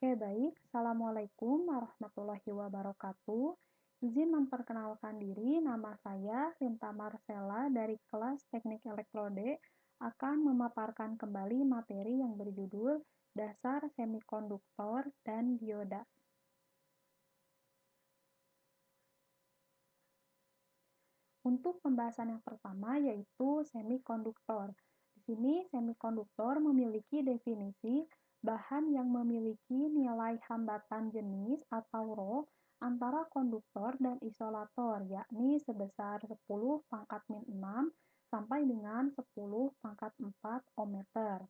Oke, baik. Assalamualaikum warahmatullahi wabarakatuh. Izin memperkenalkan diri, nama saya Sinta Marcella dari kelas Teknik Elektrode akan memaparkan kembali materi yang berjudul Dasar Semikonduktor dan Dioda. Untuk pembahasan yang pertama yaitu semikonduktor. Di sini semikonduktor memiliki definisi bahan yang memiliki nilai hambatan jenis atau Rho antara konduktor dan isolator, yakni sebesar 10 pangkat min 6 sampai dengan 10 pangkat 4 ohmmeter.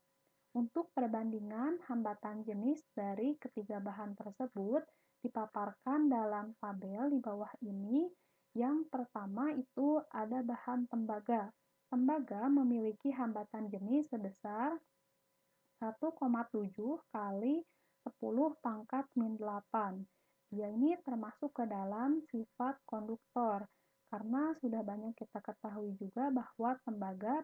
Untuk perbandingan hambatan jenis dari ketiga bahan tersebut dipaparkan dalam tabel di bawah ini. Yang pertama itu ada bahan tembaga. Tembaga memiliki hambatan jenis sebesar 1,7 kali 10 pangkat min 8. Dia ini termasuk ke dalam sifat konduktor, karena sudah banyak kita ketahui juga bahwa tembaga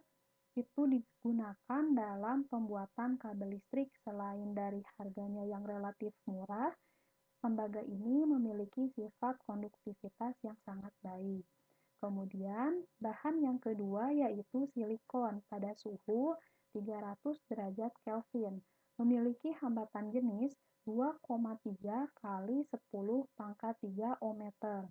itu digunakan dalam pembuatan kabel listrik. Selain dari harganya yang relatif murah, tembaga ini memiliki sifat konduktivitas yang sangat baik. Kemudian, bahan yang kedua yaitu silikon pada suhu 300 derajat Kelvin, memiliki hambatan jenis 2,3 kali 10 pangkat 3 ohmmeter.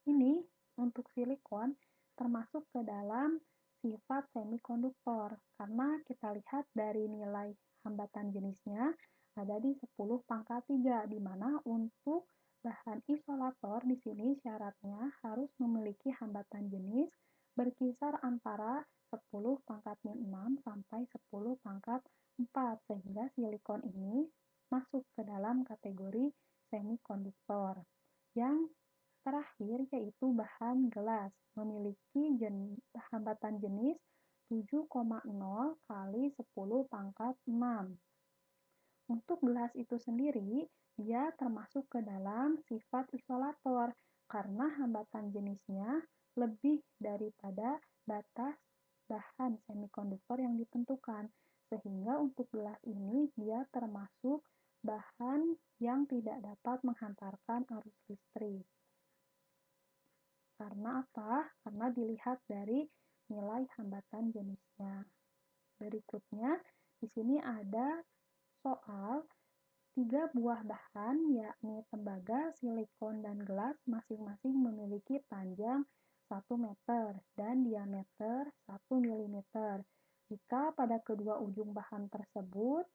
Ini untuk silikon termasuk ke dalam sifat semikonduktor, karena kita lihat dari nilai hambatan jenisnya ada di 10 pangkat 3, di mana untuk bahan isolator di sini syaratnya harus memiliki hambatan jenis berkisar antara 10 pangkat min 6 sampai 10 pangkat 4, sehingga silikon ini masuk ke dalam kategori semikonduktor. Yang terakhir yaitu bahan gelas, memiliki hambatan jenis 7,0 kali 10 pangkat 6. Untuk gelas itu sendiri, dia termasuk ke dalam sifat isolator karena hambatan jenisnya lebih daripada batas bahan semikonduktor yang ditentukan. Sehingga untuk gelas ini dia termasuk bahan yang tidak dapat menghantarkan arus listrik. Karena apa? Karena dilihat dari nilai hambatan jenisnya. Berikutnya, di sini ada soal 3 buah bahan, yakni tembaga, silikon, dan gelas masing-masing memiliki panjang 1 meter dan diameter 1 mm. Jika pada kedua ujung bahan tersebut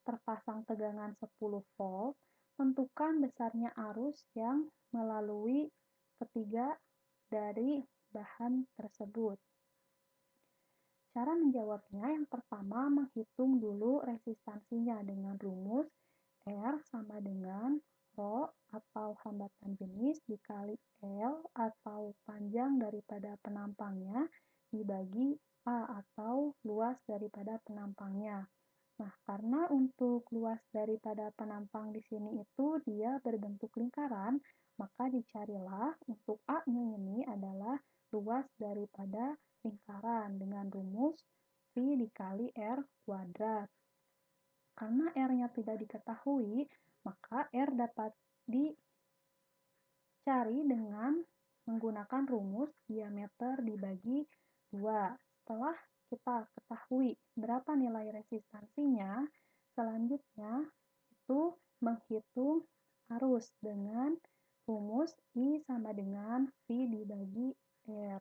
terpasang tegangan 10 volt, tentukan besarnya arus yang melalui ketiga dari bahan tersebut. Cara menjawabnya yang pertama menghitung dulu resistansinya dengan rumus R sama dengan Rho atau hambatan jenis dikali L atau panjang daripada penampangnya dibagi A atau luas daripada penampangnya. Nah, karena untuk luas daripada penampang di sini itu dia berbentuk lingkaran, maka dicarilah untuk A-nya ini adalah luas daripada lingkaran dengan rumus V dikali R kuadrat. Karena R-nya tidak diketahui, maka R dapat dicari dengan menggunakan rumus diameter dibagi 2. Setelah kita ketahui berapa nilai resistansinya, selanjutnya itu menghitung arus dengan rumus I sama dengan V dibagi R.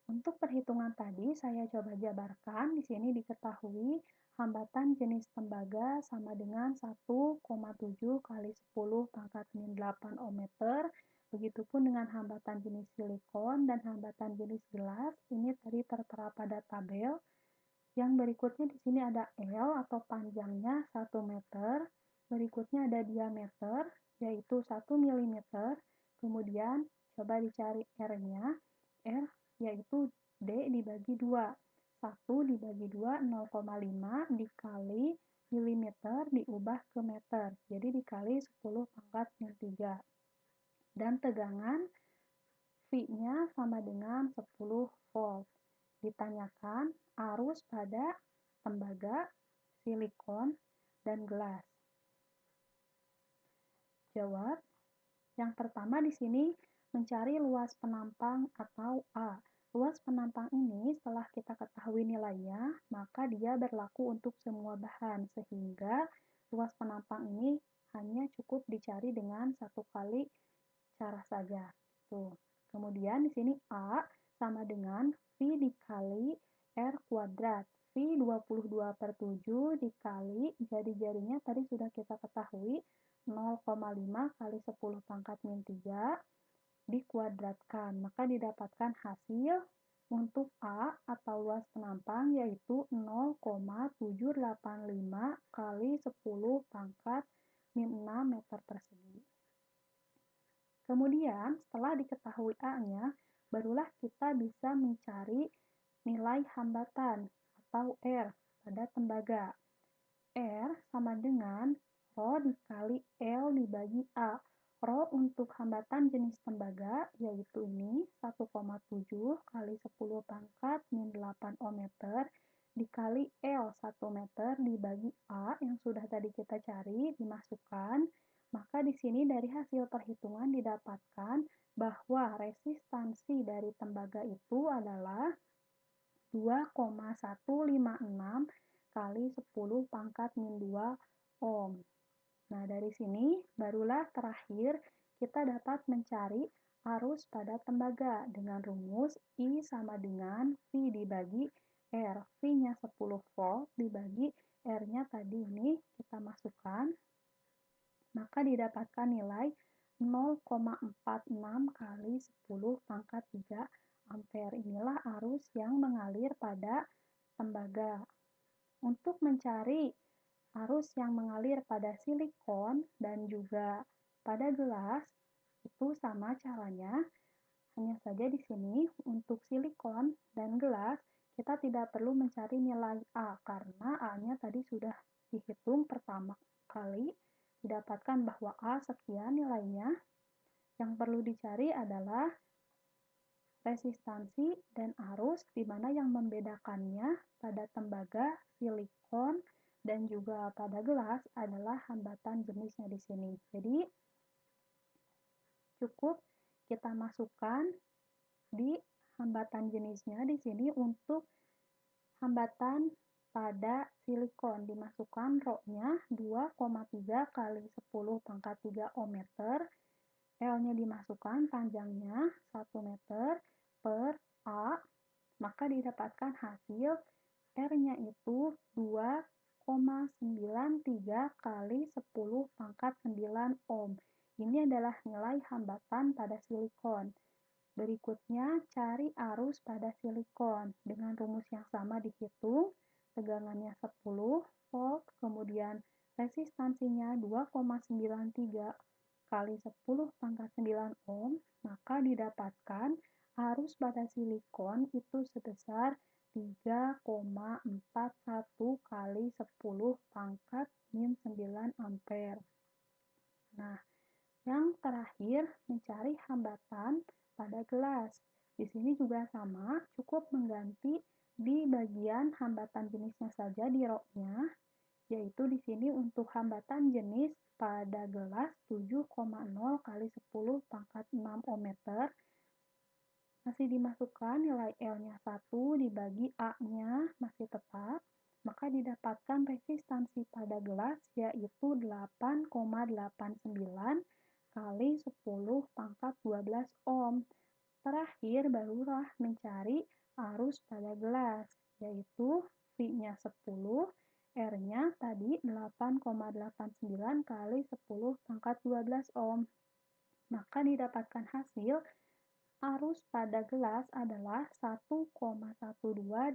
Untuk perhitungan tadi saya coba jabarkan. Di sini diketahui hambatan jenis tembaga sama dengan 1,7 kali 10 pangkat min 8 ohmmeter. Begitupun dengan hambatan jenis silikon dan hambatan jenis gelas. Ini tadi tertera pada tabel. Yang berikutnya di sini ada L atau panjangnya 1 meter. Berikutnya ada diameter yaitu 1 mm. Kemudian coba dicari R-nya. R yaitu D dibagi 2. 1 dibagi 2, 0,5 dikali milimeter diubah ke meter. Jadi dikali 10 pangkat min 3. Dan tegangan V-nya sama dengan 10 volt. Ditanyakan arus pada tembaga, silikon, dan gelas? Jawab. Yang pertama di sini mencari luas penampang atau A. Luas penampang ini setelah kita ketahui nilainya, maka dia berlaku untuk semua bahan, sehingga luas penampang ini hanya cukup dicari dengan satu kali cara saja. Tuh. Kemudian di sini A sama dengan V dikali R kuadrat. V 22/7 dikali jari-jarinya tadi sudah kita ketahui 0,5 kali 10 pangkat min 3 dikuadratkan. Maka didapatkan hasil untuk A atau luas penampang yaitu 0,785 kali 10 pangkat min 6 meter persegi. Kemudian, setelah diketahui A-nya, barulah kita bisa mencari nilai hambatan atau R pada tembaga. R sama dengan Rho dikali L dibagi A. Rho untuk hambatan jenis tembaga, yaitu ini 1,7 kali 10 pangkat min 8 ohm meter dikali L 1 meter dibagi A yang sudah tadi kita cari, dimasukkan. Maka di sini dari hasil perhitungan didapatkan bahwa resistansi dari tembaga itu adalah 2,156 kali 10 pangkat min 2 ohm. Nah, dari sini barulah terakhir kita dapat mencari arus pada tembaga dengan rumus I sama dengan V dibagi R. V-nya 10 volt dibagi R-nya tadi ini kita masukkan, maka didapatkan nilai 0,46 kali 10 pangkat 3 ampere. Inilah arus yang mengalir pada tembaga. Untuk mencari arus yang mengalir pada silikon dan juga pada gelas, itu sama caranya. Hanya saja di sini untuk silikon dan gelas kita tidak perlu mencari nilai A karena A-nya tadi sudah dihitung pertama kali, didapatkan bahwa A sekian nilainya. Yang perlu dicari adalah resistansi dan arus, di mana yang membedakannya pada tembaga, silikon, dan juga pada gelas adalah hambatan jenisnya di sini. Jadi, cukup kita masukkan di hambatan jenisnya di sini untuk hambatan pada silikon dimasukkan rho-nya 2,3 kali 10 pangkat 3 ohm meter, L-nya dimasukkan panjangnya 1 meter per A, maka didapatkan hasil R-nya itu 2,93 kali 10 pangkat 9 ohm. Ini adalah nilai hambatan pada silikon. Berikutnya, cari arus pada silikon. Dengan rumus yang sama dihitung, tegangannya 10 volt, kemudian resistansinya 2,93 kali 10 pangkat 9 ohm, maka didapatkan arus pada silikon itu sebesar 3,41 kali 10 pangkat min 9 ampere. Nah, yang terakhir mencari hambatan pada gelas. Di sini juga sama, cukup mengganti di bagian hambatan jenisnya saja di rho-nya, yaitu di sini untuk hambatan jenis pada gelas 7,0 kali 10 pangkat 6 ohm meter, masih dimasukkan nilai L-nya 1 dibagi A-nya masih tetap, maka didapatkan resistansi pada gelas yaitu 8,89 kali 10 pangkat 12 ohm. Terakhir barulah mencari arus pada gelas, yaitu V-nya 10, R-nya tadi 8,89 kali 10 pangkat 12 ohm. Maka didapatkan hasil arus pada gelas adalah 1,12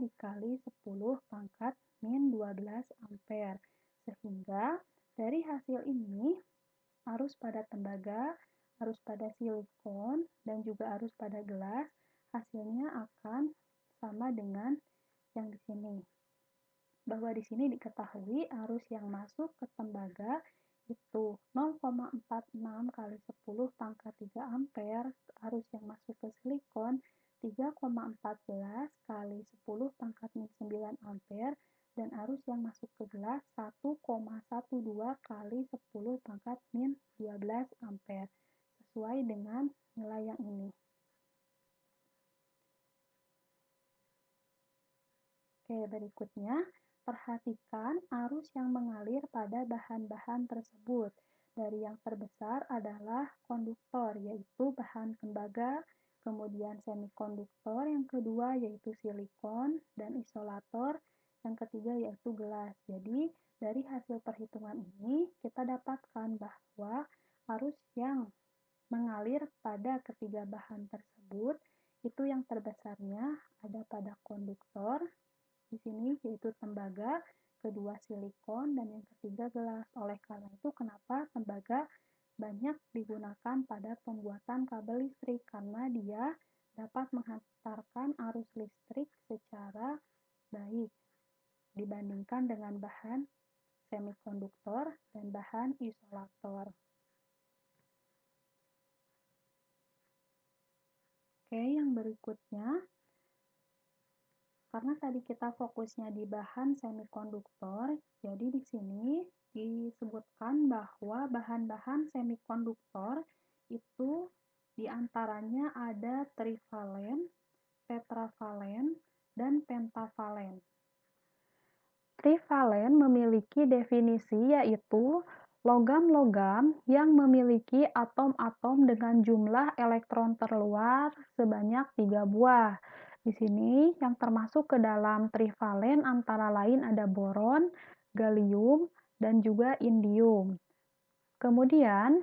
dikali 10 pangkat min 12 ampere. Sehingga dari hasil ini arus pada tembaga, arus pada silikon, dan juga arus pada gelas, hasilnya akan sama dengan yang di sini. Bahwa di sini diketahui arus yang masuk ke tembaga itu 0,46 kali 10 pangkat 3 ampere, arus yang masuk ke silikon 3,14 kali 10 pangkat min 9 ampere, dan arus yang masuk ke gelas 1,12 kali 10 pangkat min 12 ampere, sesuai dengan nilai yang ini. Oke, berikutnya, perhatikan arus yang mengalir pada bahan-bahan tersebut. Dari yang terbesar adalah konduktor, yaitu bahan tembaga, kemudian semikonduktor, yang kedua yaitu silikon, dan isolator, yang ketiga yaitu gelas. Jadi, dari hasil perhitungan ini, kita dapatkan bahwa arus yang mengalir pada ketiga bahan tersebut, itu yang terbesarnya ada pada konduktor, di sini yaitu tembaga, kedua silikon, dan yang ketiga gelas. Oleh karena itu, kenapa tembaga banyak digunakan pada pembuatan kabel listrik? Karena dia dapat menghantarkan arus listrik secara baik dibandingkan dengan bahan semikonduktor dan bahan isolator. Oke, yang berikutnya, karena tadi kita fokusnya di bahan semikonduktor, jadi di sini disebutkan bahwa bahan-bahan semikonduktor itu diantaranya ada trivalen, tetravalen, dan pentavalen. Trivalen memiliki definisi yaitu logam-logam yang memiliki atom-atom dengan jumlah elektron terluar sebanyak 3 buah. Di sini yang termasuk ke dalam trivalen antara lain ada boron, gallium, dan juga indium. Kemudian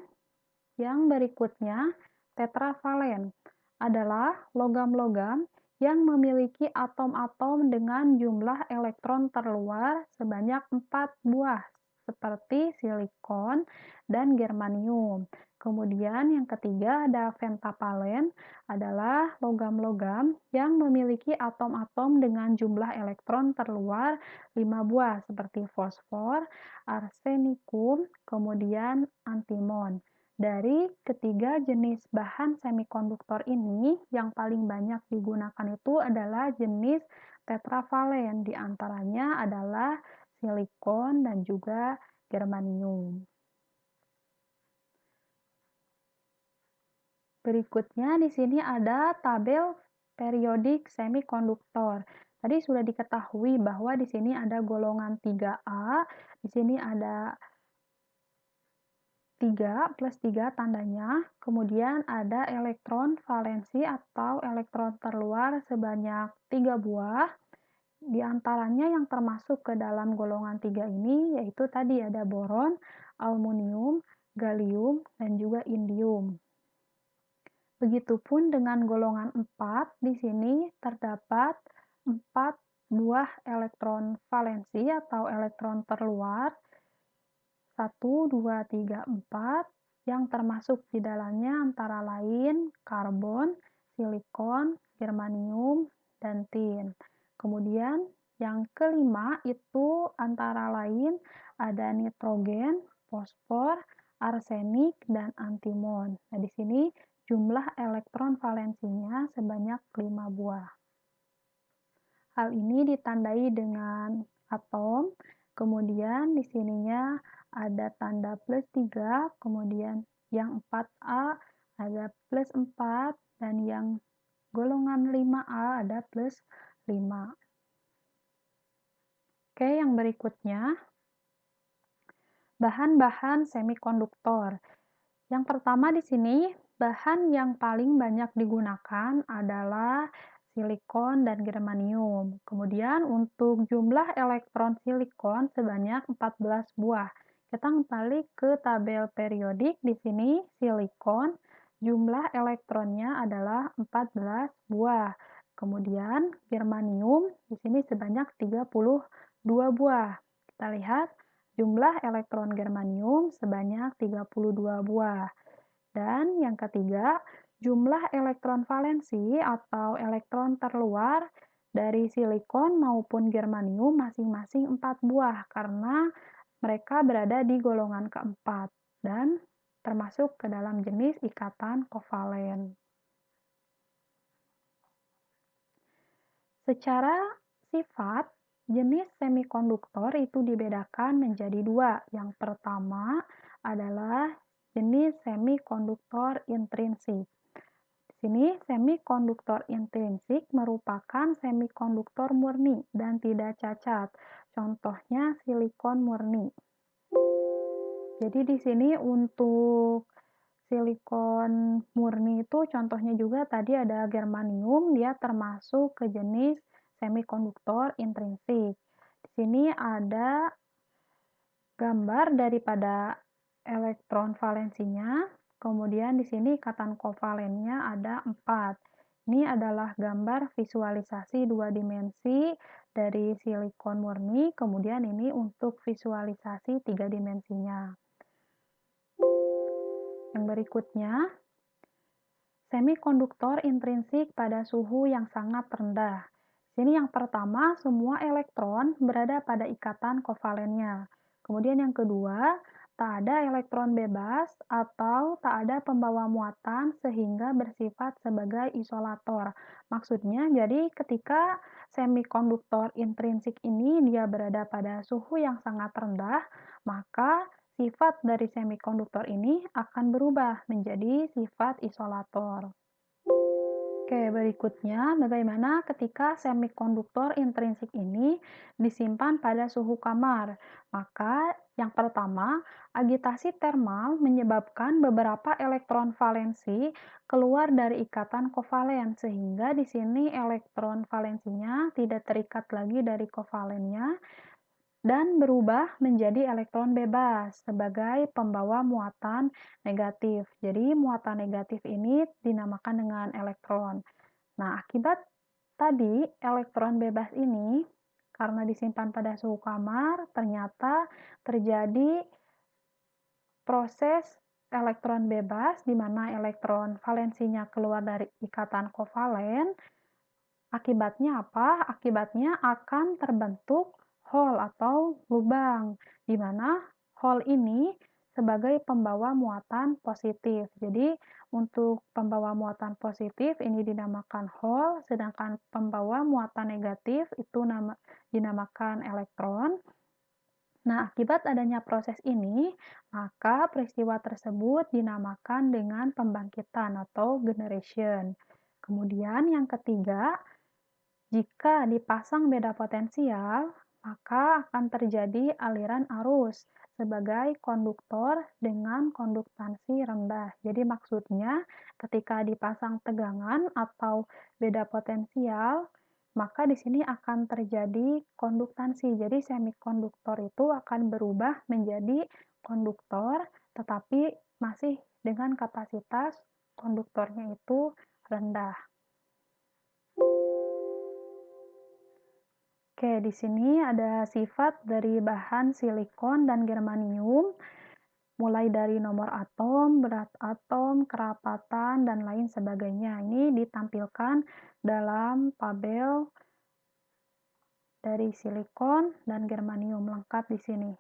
yang berikutnya, tetravalen adalah logam-logam yang memiliki atom-atom dengan jumlah elektron terluar sebanyak 4 buah, seperti silikon dan germanium. Kemudian yang ketiga ada pentavalen, adalah logam-logam yang memiliki atom-atom dengan jumlah elektron terluar 5 buah, seperti fosfor, arsenikum, kemudian antimon. Dari ketiga jenis bahan semikonduktor ini, yang paling banyak digunakan itu adalah jenis tetravalen, di antaranya adalah silikon dan juga germanium. Berikutnya di sini ada tabel periodik semikonduktor. Tadi sudah diketahui bahwa di sini ada golongan 3A, di sini ada 3 plus 3 tandanya, kemudian ada elektron valensi atau elektron terluar sebanyak 3 buah, di antaranya yang termasuk ke dalam golongan 3 ini yaitu tadi ada boron, aluminium, gallium, dan juga indium. Begitupun dengan golongan 4, di sini terdapat 4 buah elektron valensi atau elektron terluar, 1, 2, 3, 4, yang termasuk di dalamnya antara lain karbon, silikon, germanium, dan tin. Kemudian yang kelima itu antara lain ada nitrogen, fosfor, arsenik, dan antimon. Nah, di sini jumlah elektron valensinya sebanyak 5 buah. Hal ini ditandai dengan atom, kemudian di sininya ada tanda plus 3, kemudian yang 4A ada plus 4, dan yang golongan 5A ada plus 5. Oke, yang berikutnya, bahan-bahan semikonduktor. Yang pertama di sini, bahan yang paling banyak digunakan adalah silikon dan germanium. Kemudian untuk jumlah elektron silikon sebanyak 14 buah. Kita kembali ke tabel periodik. Di sini silikon jumlah elektronnya adalah 14 buah. Kemudian germanium di sini sebanyak 32 buah. Kita lihat jumlah elektron germanium sebanyak 32 buah. Dan yang ketiga, jumlah elektron valensi atau elektron terluar dari silikon maupun germanium masing-masing 4 buah karena mereka berada di golongan keempat dan termasuk ke dalam jenis ikatan kovalen. Secara sifat, Jenis semikonduktor itu dibedakan menjadi dua. Yang pertama adalah jenis semikonduktor intrinsik. Di sini semikonduktor intrinsik merupakan semikonduktor murni dan tidak cacat. Contohnya silikon murni. Jadi di sini untuk silikon murni itu contohnya juga tadi ada germanium, dia termasuk ke jenis semikonduktor intrinsik. Di sini ada gambar daripada elektron valensinya, kemudian di sini ikatan kovalennya ada 4. Ini adalah gambar visualisasi dua dimensi dari silikon murni, kemudian ini untuk visualisasi tiga dimensinya. Yang berikutnya, semikonduktor intrinsik pada suhu yang sangat rendah. Sini yang pertama, semua elektron berada pada ikatan kovalennya. Kemudian yang kedua, tak ada elektron bebas atau tak ada pembawa muatan sehingga bersifat sebagai isolator. Maksudnya, jadi ketika semikonduktor intrinsik ini dia berada pada suhu yang sangat rendah, maka sifat dari semikonduktor ini akan berubah menjadi sifat isolator. Oke, berikutnya bagaimana ketika semikonduktor intrinsik ini disimpan pada suhu kamar? Maka yang pertama, agitasi termal menyebabkan beberapa elektron valensi keluar dari ikatan kovalen sehingga di sini elektron valensinya tidak terikat lagi dari kovalennya dan berubah menjadi elektron bebas sebagai pembawa muatan negatif. Jadi muatan negatif ini dinamakan dengan elektron. Nah, akibat tadi elektron bebas ini karena disimpan pada suhu kamar, ternyata terjadi proses elektron bebas di mana elektron valensinya keluar dari ikatan kovalen. Akibatnya apa? Akibatnya akan terbentuk hole atau lubang, di mana hole ini sebagai pembawa muatan positif. Jadi, untuk pembawa muatan positif ini dinamakan hole, sedangkan pembawa muatan negatif itu dinamakan elektron. Nah, akibat adanya proses ini, maka peristiwa tersebut dinamakan dengan pembangkitan atau generation. Kemudian yang ketiga, jika dipasang beda potensial, maka akan terjadi aliran arus sebagai konduktor dengan konduktansi rendah. Jadi maksudnya ketika dipasang tegangan atau beda potensial, maka di sini akan terjadi konduktansi. Jadi semikonduktor itu akan berubah menjadi konduktor, tetapi masih dengan kapasitas konduktornya itu rendah. Oke, di sini ada sifat dari bahan silikon dan germanium, mulai dari nomor atom, berat atom, kerapatan, dan lain sebagainya. Ini ditampilkan dalam tabel dari silikon dan germanium lengkap di sini.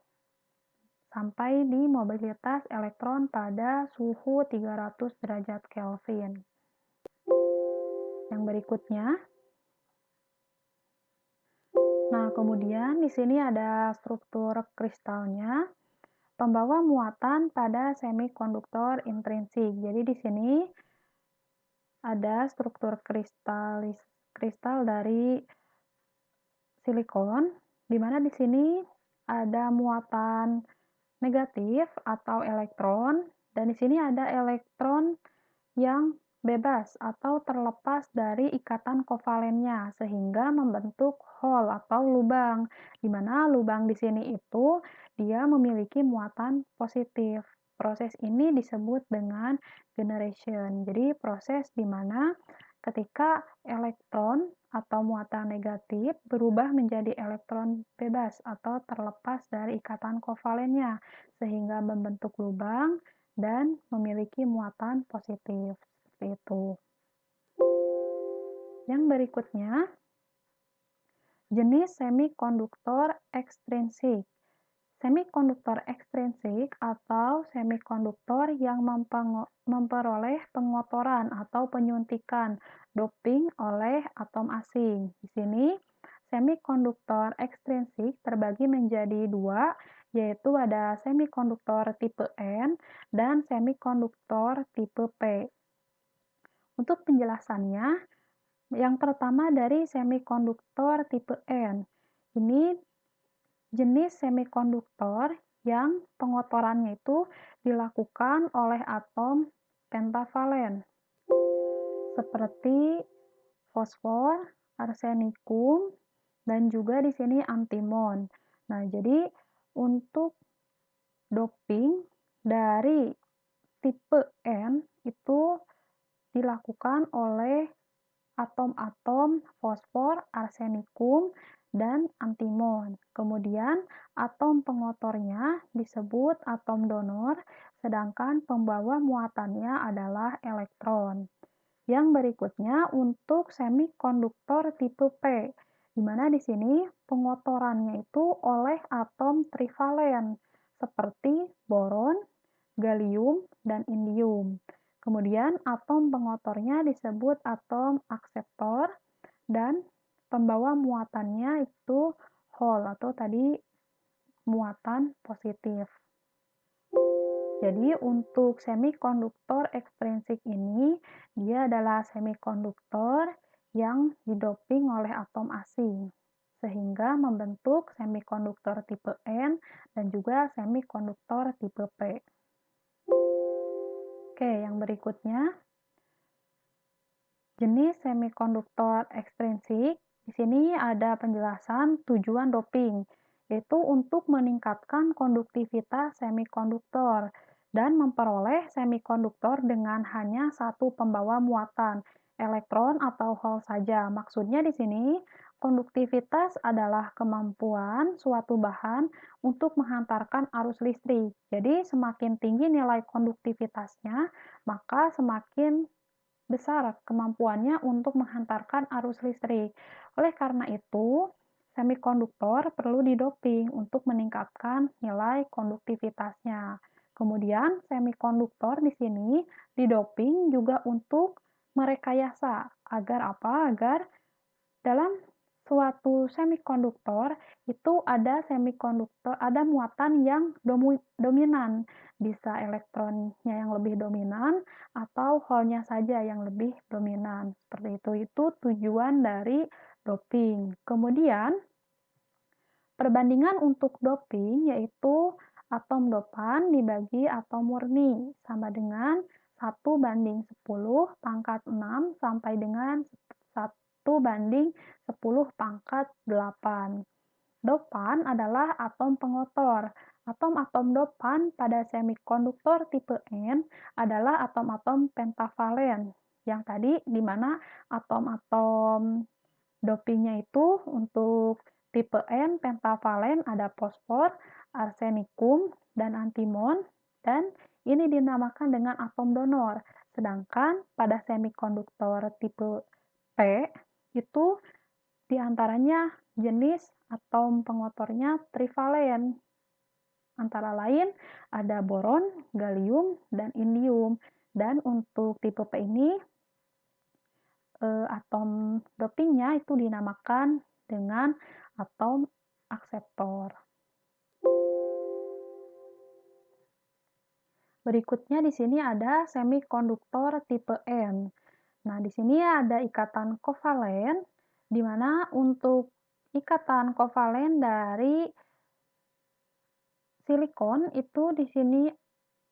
Sampai di mobilitas elektron pada suhu 300 derajat Kelvin. Yang berikutnya, nah, kemudian di sini ada struktur kristalnya, pembawa muatan pada semikonduktor intrinsik. Jadi di sini ada struktur kristal dari silikon, di mana di sini ada muatan negatif atau elektron, dan di sini ada elektron yang bebas atau terlepas dari ikatan kovalennya sehingga membentuk hole atau lubang, di mana lubang di sini itu dia memiliki muatan positif. Proses ini disebut dengan generation. Jadi proses di mana ketika elektron atau muatan negatif berubah menjadi elektron bebas atau terlepas dari ikatan kovalennya sehingga membentuk lubang dan memiliki muatan positif. Seperti itu. Yang berikutnya, jenis semikonduktor ekstrinsik. Semikonduktor ekstrinsik atau semikonduktor yang memperoleh pengotoran atau penyuntikan doping oleh atom asing. Di sini, semikonduktor ekstrinsik terbagi menjadi dua, yaitu ada semikonduktor tipe N dan semikonduktor tipe P. Untuk penjelasannya, yang pertama dari semikonduktor tipe N. Ini jenis semikonduktor yang pengotorannya itu dilakukan oleh atom pentavalen, seperti fosfor, arsenikum, dan juga di sini antimon. Nah, jadi untuk doping dari tipe N itu dilakukan oleh atom-atom fosfor, arsenikum, dan antimon. Kemudian atom pengotornya disebut atom donor, sedangkan pembawa muatannya adalah elektron. Yang berikutnya untuk semikonduktor tipe P, di mana di sini pengotorannya itu oleh atom trivalen seperti boron, gallium, dan indium. Kemudian atom pengotornya disebut atom akseptor dan pembawa muatannya itu hole atau tadi muatan positif. Jadi untuk semikonduktor ekstrinsik ini, dia adalah semikonduktor yang didoping oleh atom asing, sehingga membentuk semikonduktor tipe N dan juga semikonduktor tipe P. Oke, yang berikutnya, jenis semikonduktor ekstrinsik. Di sini ada penjelasan tujuan doping, yaitu untuk meningkatkan konduktivitas semikonduktor dan memperoleh semikonduktor dengan hanya satu pembawa muatan, elektron atau hole saja. Maksudnya di sini, konduktivitas adalah kemampuan suatu bahan untuk menghantarkan arus listrik. Jadi, semakin tinggi nilai konduktivitasnya, maka semakin besar kemampuannya untuk menghantarkan arus listrik. Oleh karena itu, semikonduktor perlu didoping untuk meningkatkan nilai konduktivitasnya. Kemudian, semikonduktor di sini didoping juga untuk merekayasa agar apa? Agar dalam suatu semikonduktor itu ada muatan yang dominan, bisa elektronnya yang lebih dominan atau hole-nya saja yang lebih dominan. Seperti itu. Itu tujuan dari doping. Kemudian perbandingan untuk doping yaitu atom dopan dibagi atom murni sama dengan 1:10⁻⁶ sampai dengan 1:10⁸. Dopan adalah atom pengotor. Atom-atom dopan pada semikonduktor tipe N adalah atom-atom pentavalen. Yang tadi di mana atom-atom dopingnya itu untuk tipe N pentavalen ada fosfor, arsenikum, dan antimon, dan ini dinamakan dengan atom donor. Sedangkan pada semikonduktor tipe P itu diantaranya jenis atom pengotornya trivalen. Antara lain ada boron, gallium, dan indium. Dan untuk tipe P ini, atom dopingnya itu dinamakan dengan atom akseptor. Berikutnya di sini ada semikonduktor tipe N. Nah, di sini ada ikatan kovalen, di mana untuk ikatan kovalen dari silikon itu di sini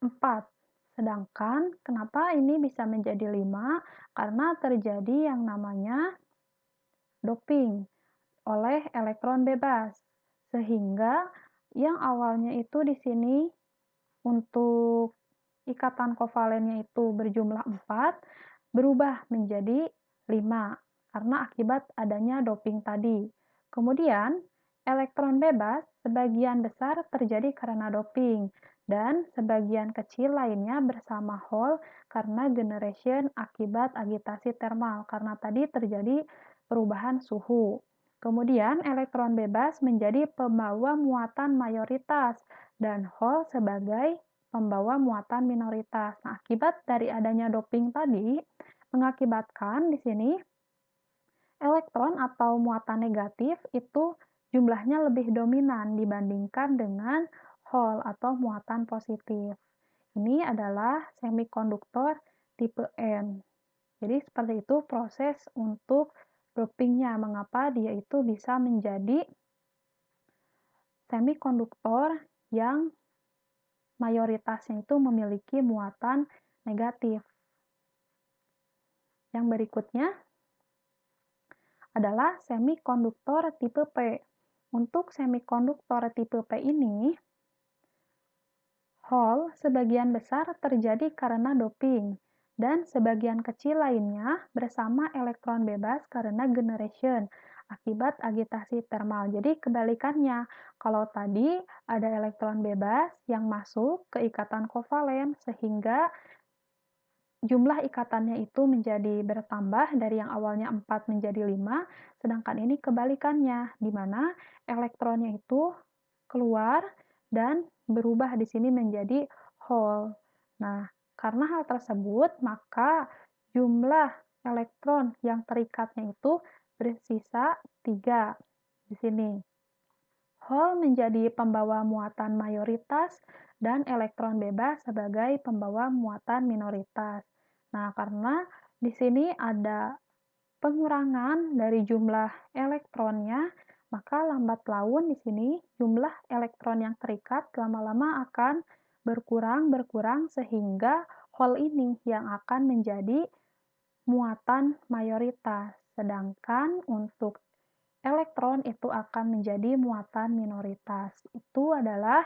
4. Sedangkan kenapa ini bisa menjadi 5? Karena terjadi yang namanya doping oleh elektron bebas. Sehingga yang awalnya itu di sini untuk ikatan kovalennya itu berjumlah 4 berubah menjadi 5 karena akibat adanya doping tadi. Kemudian, elektron bebas sebagian besar terjadi karena doping dan sebagian kecil lainnya bersama hole karena generation akibat agitasi termal karena tadi terjadi perubahan suhu. Kemudian, elektron bebas menjadi pembawa muatan mayoritas dan hole sebagai pembawa muatan minoritas. Nah, akibat dari adanya doping tadi mengakibatkan di sini Elektron atau muatan negatif itu jumlahnya lebih dominan dibandingkan dengan hole atau muatan positif. Ini adalah semikonduktor tipe N. Jadi seperti itu proses untuk dopingnya, mengapa dia itu bisa menjadi semikonduktor yang mayoritasnya itu memiliki muatan negatif. Yang berikutnya adalah semikonduktor tipe P. Untuk semikonduktor tipe P ini, hole sebagian besar terjadi karena doping, dan sebagian kecil lainnya bersama elektron bebas karena generation akibat agitasi termal. Jadi kebalikannya, kalau tadi ada elektron bebas yang masuk ke ikatan kovalen sehingga jumlah ikatannya itu menjadi bertambah dari yang awalnya 4 menjadi 5, sedangkan ini kebalikannya, di mana elektronnya itu keluar dan berubah di sini menjadi hole. Nah, karena hal tersebut, maka jumlah elektron yang terikatnya itu bersisa 3 di sini. Hole menjadi pembawa muatan mayoritas dan elektron bebas sebagai pembawa muatan minoritas. Nah, karena di sini ada pengurangan dari jumlah elektronnya, maka lambat laun di sini jumlah elektron yang terikat lama-lama akan berkurang sehingga hole ini yang akan menjadi muatan mayoritas. Sedangkan untuk elektron itu akan menjadi muatan minoritas. Itu adalah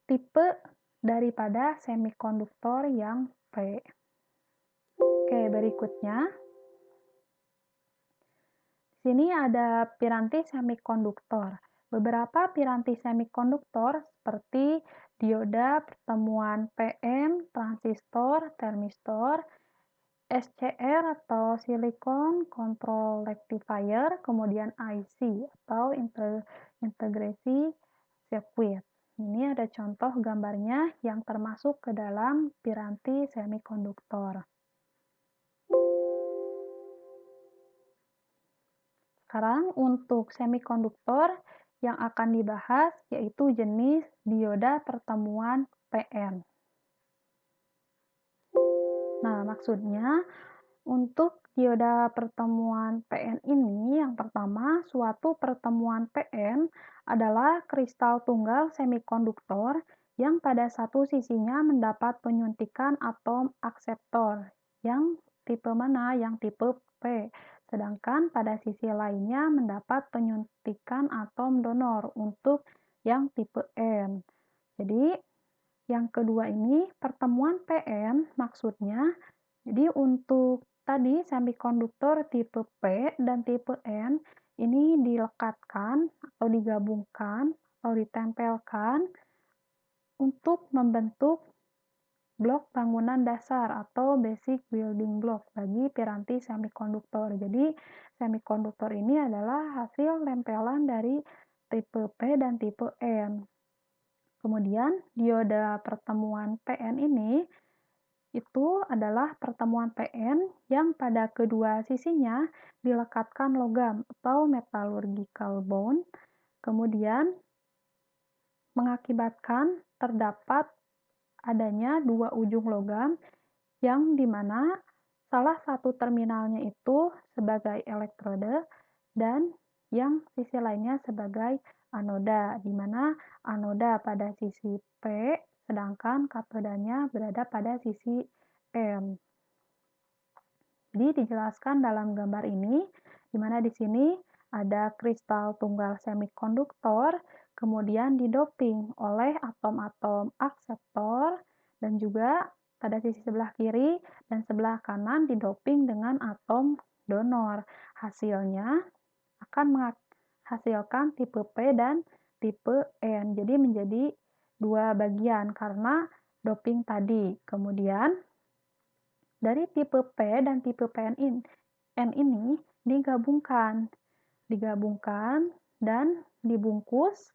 tipe daripada semikonduktor yang P. Oke, berikutnya. Di sini ada piranti semikonduktor. Beberapa piranti semikonduktor seperti dioda pertemuan PN, transistor, termistor, SCR atau silicon control rectifier, kemudian IC atau integrasi circuit. Ini ada contoh gambarnya yang termasuk ke dalam piranti semikonduktor. Sekarang untuk semikonduktor yang akan dibahas yaitu jenis dioda pertemuan PN. Nah, maksudnya untuk dioda pertemuan PN ini, yang pertama, suatu pertemuan PN adalah kristal tunggal semikonduktor yang pada satu sisinya mendapat penyuntikan atom akseptor. Yang tipe mana? Yang tipe P. Sedangkan pada sisi lainnya mendapat penyuntikan atom donor untuk yang tipe N. Jadi, yang kedua ini, pertemuan PN maksudnya, jadi untuk tadi semikonduktor tipe P dan tipe N ini dilekatkan atau digabungkan atau ditempelkan untuk membentuk blok bangunan dasar atau basic building block bagi piranti semikonduktor. Jadi semikonduktor ini adalah hasil lempelan dari tipe P dan tipe N. Kemudian dioda pertemuan PN ini itu adalah pertemuan PN yang pada kedua sisinya dilekatkan logam atau metallurgical bond, kemudian mengakibatkan terdapat adanya dua ujung logam yang dimana salah satu terminalnya itu sebagai elektrode dan yang sisi lainnya sebagai anoda, di mana anoda pada sisi P, sedangkan katodanya berada pada sisi N. Jadi dijelaskan dalam gambar ini, di mana di sini ada kristal tunggal semikonduktor, kemudian didoping oleh atom-atom akseptor, dan juga pada sisi sebelah kiri dan sebelah kanan didoping dengan atom donor. Hasilnya akan menghasilkan tipe P dan tipe N. Jadi menjadi dua bagian karena doping tadi. Kemudian dari tipe P dan tipe N ini digabungkan dan dibungkus.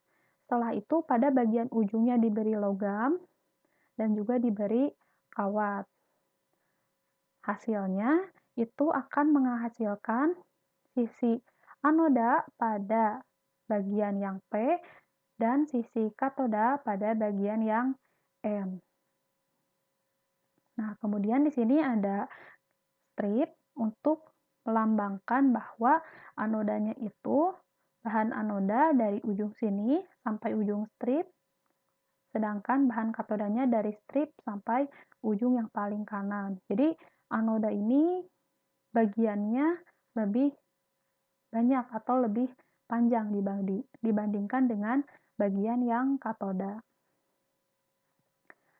Setelah itu pada bagian ujungnya diberi logam dan juga diberi kawat. Hasilnya itu akan menghasilkan sisi anoda pada bagian yang P dan sisi katoda pada bagian yang N. Nah, kemudian di sini ada strip untuk melambangkan bahwa anodanya itu bahan anoda dari ujung sini sampai ujung strip, sedangkan bahan katodanya dari strip sampai ujung yang paling kanan. Jadi anoda ini bagiannya lebih banyak atau lebih panjang dibandingkan dengan bagian yang katoda.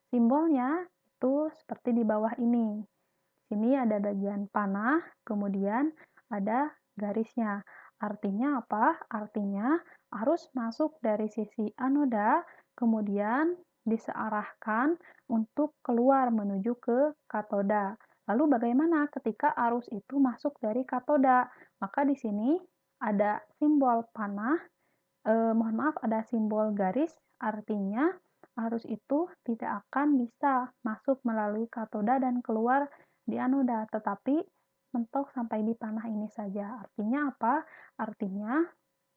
Simbolnya itu seperti di bawah ini. Sini ada bagian panah, kemudian ada garisnya. Artinya apa? Artinya arus masuk dari sisi anoda, kemudian disearahkan untuk keluar menuju ke katoda. Lalu bagaimana ketika arus itu masuk dari katoda? Maka di sini ada simbol panah, mohon maaf ada simbol garis, artinya arus itu tidak akan bisa masuk melalui katoda dan keluar di anoda, tetapi mentok sampai di panah ini saja. Artinya apa? Artinya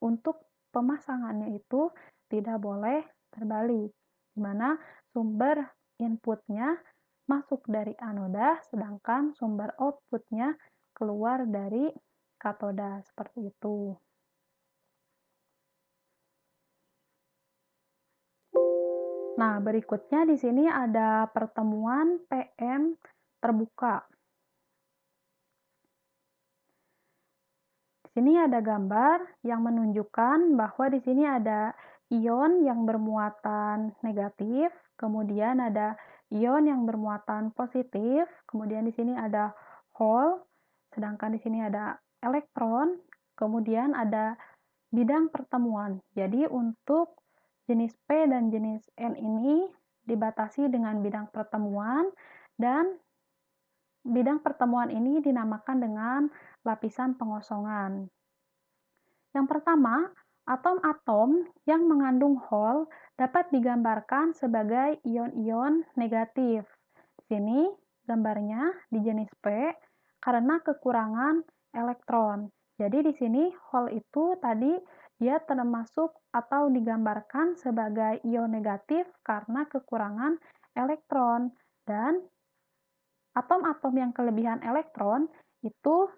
untuk pemasangannya itu tidak boleh terbalik, di mana sumber inputnya masuk dari anoda, sedangkan sumber outputnya keluar dari katoda, seperti itu. Nah, berikutnya di sini ada pertemuan PN terbuka. Di sini ada gambar yang menunjukkan bahwa di sini ada ion yang bermuatan negatif, kemudian ada ion yang bermuatan positif, kemudian di sini ada hole, sedangkan di sini ada elektron, kemudian ada bidang pertemuan. Jadi untuk jenis P dan jenis N ini dibatasi dengan bidang pertemuan dan bidang pertemuan ini dinamakan dengan lapisan pengosongan. Yang pertama, atom-atom yang mengandung hole dapat digambarkan sebagai ion-ion negatif. Di sini gambarnya di jenis P karena kekurangan elektron. Jadi di sini hole itu tadi dia termasuk atau digambarkan sebagai ion negatif karena kekurangan elektron, dan atom-atom yang kelebihan elektron itu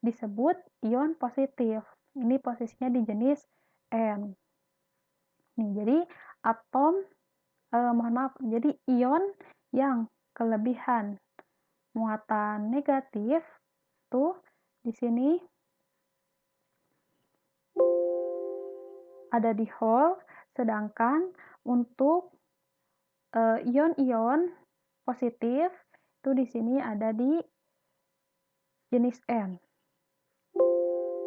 disebut ion positif. Ini posisinya di jenis N. Nih, jadi mohon maaf, jadi ion yang kelebihan muatan negatif tuh di sini ada di hole, sedangkan untuk ion-ion positif itu di sini ada di jenis N.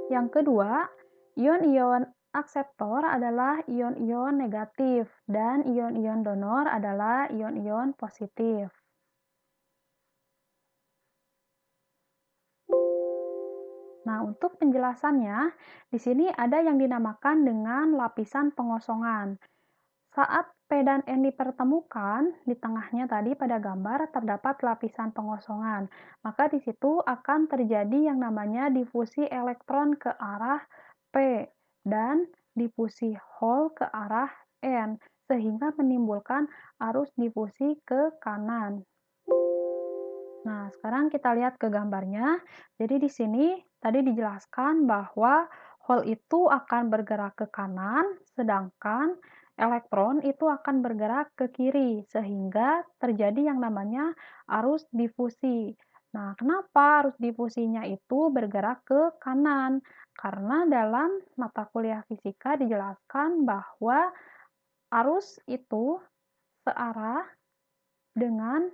Yang kedua, ion-ion akseptor adalah ion-ion negatif dan ion-ion donor adalah ion-ion positif. Nah, untuk penjelasannya, di sini ada yang dinamakan dengan lapisan pengosongan. Saat P dan N dipertemukan, di tengahnya tadi pada gambar terdapat lapisan pengosongan. Maka di situ akan terjadi yang namanya difusi elektron ke arah P dan difusi hole ke arah N, sehingga menimbulkan arus difusi ke kanan. Nah, sekarang kita lihat ke gambarnya. Jadi di sini tadi dijelaskan bahwa hole itu akan bergerak ke kanan, sedangkan elektron itu akan bergerak ke kiri, sehingga terjadi yang namanya arus difusi. Nah, kenapa arus difusinya itu bergerak ke kanan? Karena dalam mata kuliah fisika dijelaskan bahwa arus itu searah dengan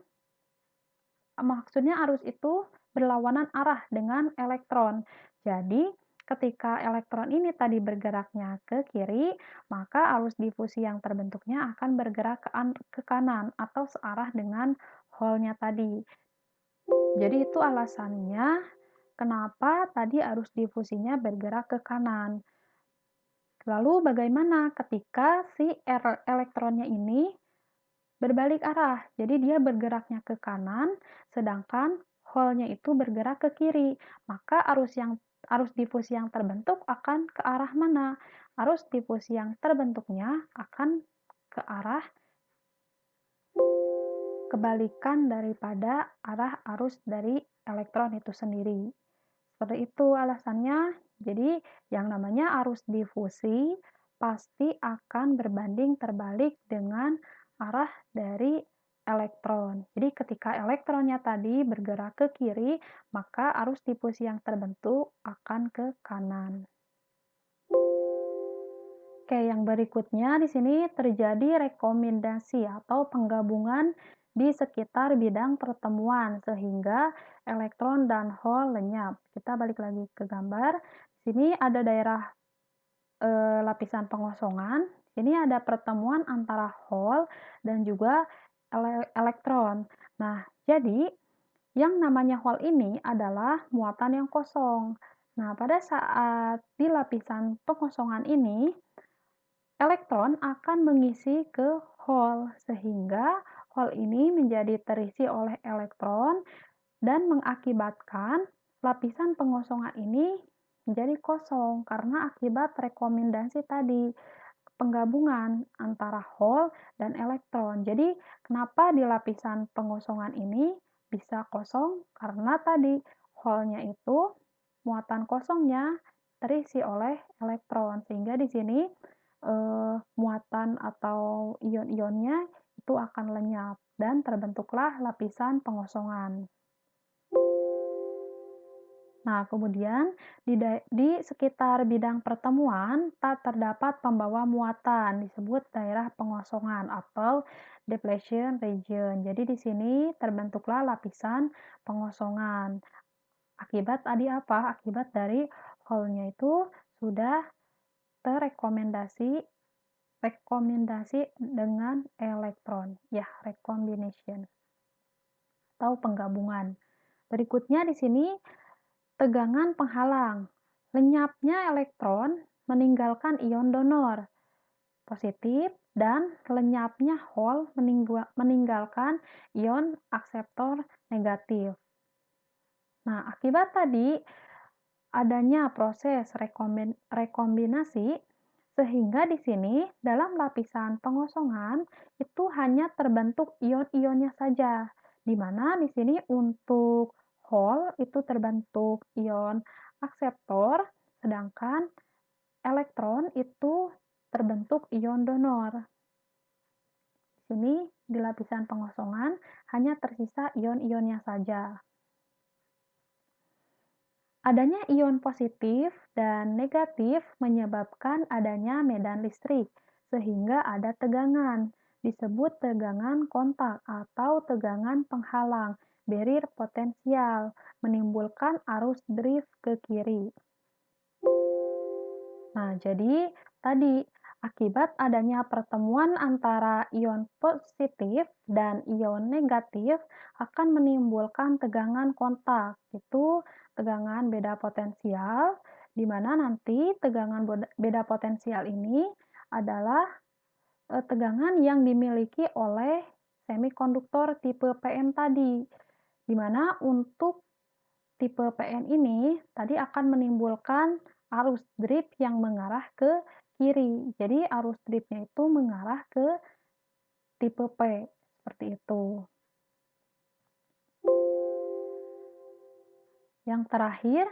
maksudnya arus itu berlawanan arah dengan elektron. Jadi, ketika elektron ini tadi bergeraknya ke kiri, maka arus difusi yang terbentuknya akan bergerak ke kanan atau searah dengan hole-nya tadi. Jadi itu alasannya kenapa tadi arus difusinya bergerak ke kanan. Lalu bagaimana ketika si elektronnya ini berbalik arah? Jadi dia bergeraknya ke kanan, sedangkan hole-nya itu bergerak ke kiri. Maka arus yang arus difusi yang terbentuk akan ke arah mana? Arus difusi yang terbentuknya akan ke arah kebalikan daripada arah arus dari elektron itu sendiri. Seperti itu alasannya. Jadi, yang namanya arus difusi pasti akan berbanding terbalik dengan arah dari elektron. Jadi, ketika elektronnya tadi bergerak ke kiri, maka arus difusi yang terbentuk akan ke kanan. Oke, yang berikutnya di sini terjadi rekomendasi atau penggabungan di sekitar bidang pertemuan sehingga elektron dan hole lenyap. Kita balik lagi ke gambar. Di sini ada daerah lapisan pengosongan. Ini ada pertemuan antara hole dan juga elektron. Nah, jadi yang namanya hole ini adalah muatan yang kosong. Nah, pada saat di lapisan pengosongan ini, elektron akan mengisi ke hole, sehingga hole ini menjadi terisi oleh elektron dan mengakibatkan lapisan pengosongan ini menjadi kosong karena akibat rekomendasi tadi, penggabungan antara hole dan elektron. Jadi, kenapa di lapisan pengosongan ini bisa kosong? Karena tadi hole-nya itu muatan kosongnya terisi oleh elektron, sehingga di sini muatan atau ion-ionnya itu akan lenyap dan terbentuklah lapisan pengosongan. Nah, kemudian di sekitar bidang pertemuan tak terdapat pembawa muatan, disebut daerah pengosongan atau depletion region. Jadi di sini terbentuklah lapisan pengosongan. Akibat tadi apa? Akibat dari hole-nya itu sudah terrekomendasi dengan elektron, ya, recombination atau penggabungan. Berikutnya di sini tegangan penghalang. Lenyapnya elektron meninggalkan ion donor positif dan lenyapnya hole meninggalkan ion akseptor negatif. Nah, akibat tadi adanya proses rekombinasi sehingga di sini dalam lapisan pengosongan itu hanya terbentuk ion-ionnya saja. Di mana di sini untuk hole itu terbentuk ion akseptor, sedangkan elektron itu terbentuk ion donor. Di sini di lapisan pengosongan hanya tersisa ion-ionnya saja. Adanya ion positif dan negatif menyebabkan adanya medan listrik, sehingga ada tegangan. Disebut tegangan kontak atau tegangan penghalang, barrier potensial, menimbulkan arus drift ke kiri. Nah, jadi tadi akibat adanya pertemuan antara ion positif dan ion negatif akan menimbulkan tegangan kontak. Itu tegangan beda potensial, di mana nanti tegangan beda potensial ini adalah tegangan yang dimiliki oleh semikonduktor tipe PN tadi, di mana untuk tipe PN ini tadi akan menimbulkan arus drift yang mengarah ke kiri. Jadi arus driftnya itu mengarah ke tipe P, seperti itu. Yang terakhir,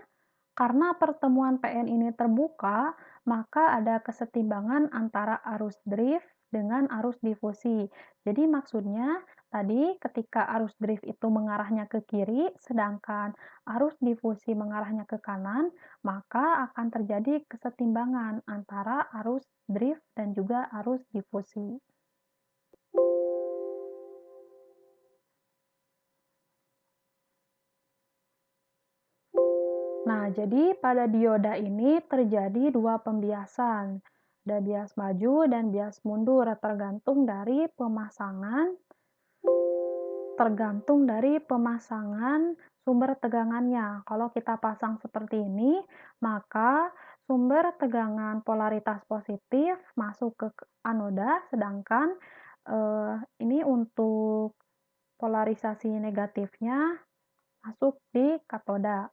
karena pertemuan PN ini terbuka, maka ada kesetimbangan antara arus drift dengan arus difusi. Jadi maksudnya tadi ketika arus drift itu mengarahnya ke kiri, sedangkan arus difusi mengarahnya ke kanan, maka akan terjadi kesetimbangan antara arus drift dan juga arus difusi. Nah, jadi pada dioda ini terjadi dua pembiasan. Ada bias maju dan bias mundur, tergantung dari pemasangan sumber tegangannya. Kalau kita pasang seperti ini, maka sumber tegangan polaritas positif masuk ke anoda, sedangkan ini untuk polarisasi negatifnya masuk di katoda.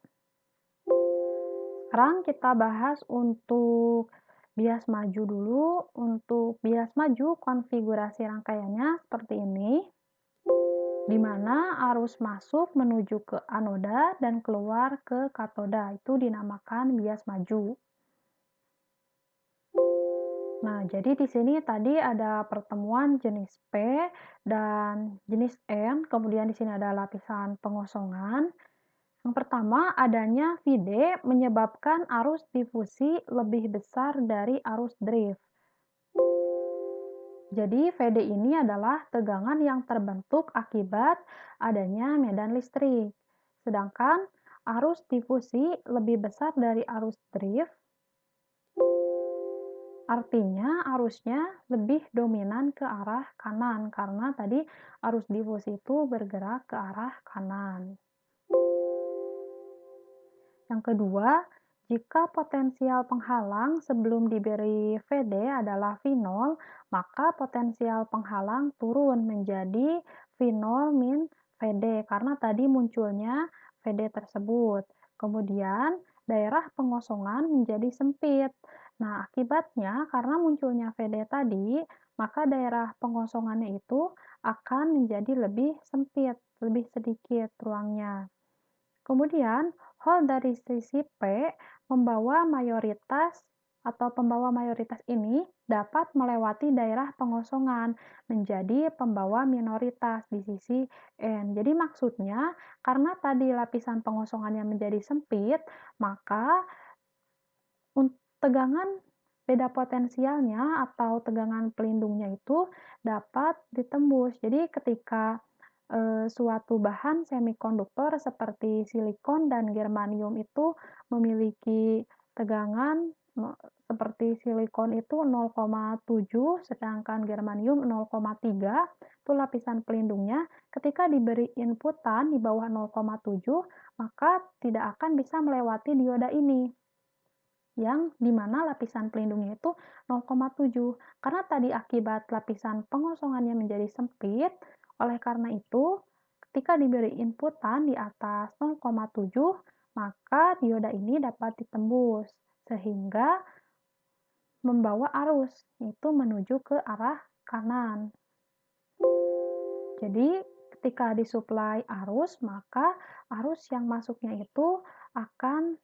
Sekarang kita bahas untuk bias maju dulu. Untuk bias maju, konfigurasi rangkaiannya seperti ini, di mana arus masuk menuju ke anoda dan keluar ke katoda. Itu dinamakan bias maju. Nah, jadi di sini tadi ada pertemuan jenis P dan jenis N, kemudian di sini ada lapisan pengosongan. Yang pertama, adanya Vd menyebabkan arus difusi lebih besar dari arus drift. Jadi, Vd ini adalah tegangan yang terbentuk akibat adanya medan listrik. Sedangkan arus difusi lebih besar dari arus drift, artinya arusnya lebih dominan ke arah kanan karena tadi arus difusi itu bergerak ke arah kanan. Yang kedua, jika potensial penghalang sebelum diberi Vd adalah V0, maka potensial penghalang turun menjadi V0 min Vd karena tadi munculnya Vd tersebut. Kemudian, daerah pengosongan menjadi sempit. Nah, akibatnya karena munculnya Vd tadi, maka daerah pengosongannya itu akan menjadi lebih sempit, lebih sedikit ruangnya. Kemudian, hole dari sisi P membawa mayoritas atau pembawa mayoritas ini dapat melewati daerah pengosongan menjadi pembawa minoritas di sisi N. Jadi maksudnya, karena tadi lapisan pengosongannya menjadi sempit, maka tegangan beda potensialnya atau tegangan pelindungnya itu dapat ditembus. Jadi ketika suatu bahan semikonduktor seperti silikon dan germanium itu memiliki tegangan seperti silikon itu 0,7 sedangkan germanium 0,3 itu lapisan pelindungnya. Ketika diberi inputan di bawah 0,7 maka tidak akan bisa melewati dioda ini yang dimana lapisan pelindungnya itu 0,7 karena tadi akibat lapisan pengosongannya menjadi sempit, oleh karena itu ketika diberi inputan di atas 0,7 maka dioda ini dapat ditembus sehingga membawa arus itu menuju ke arah kanan. Jadi ketika disuplai arus maka arus yang masuknya itu akan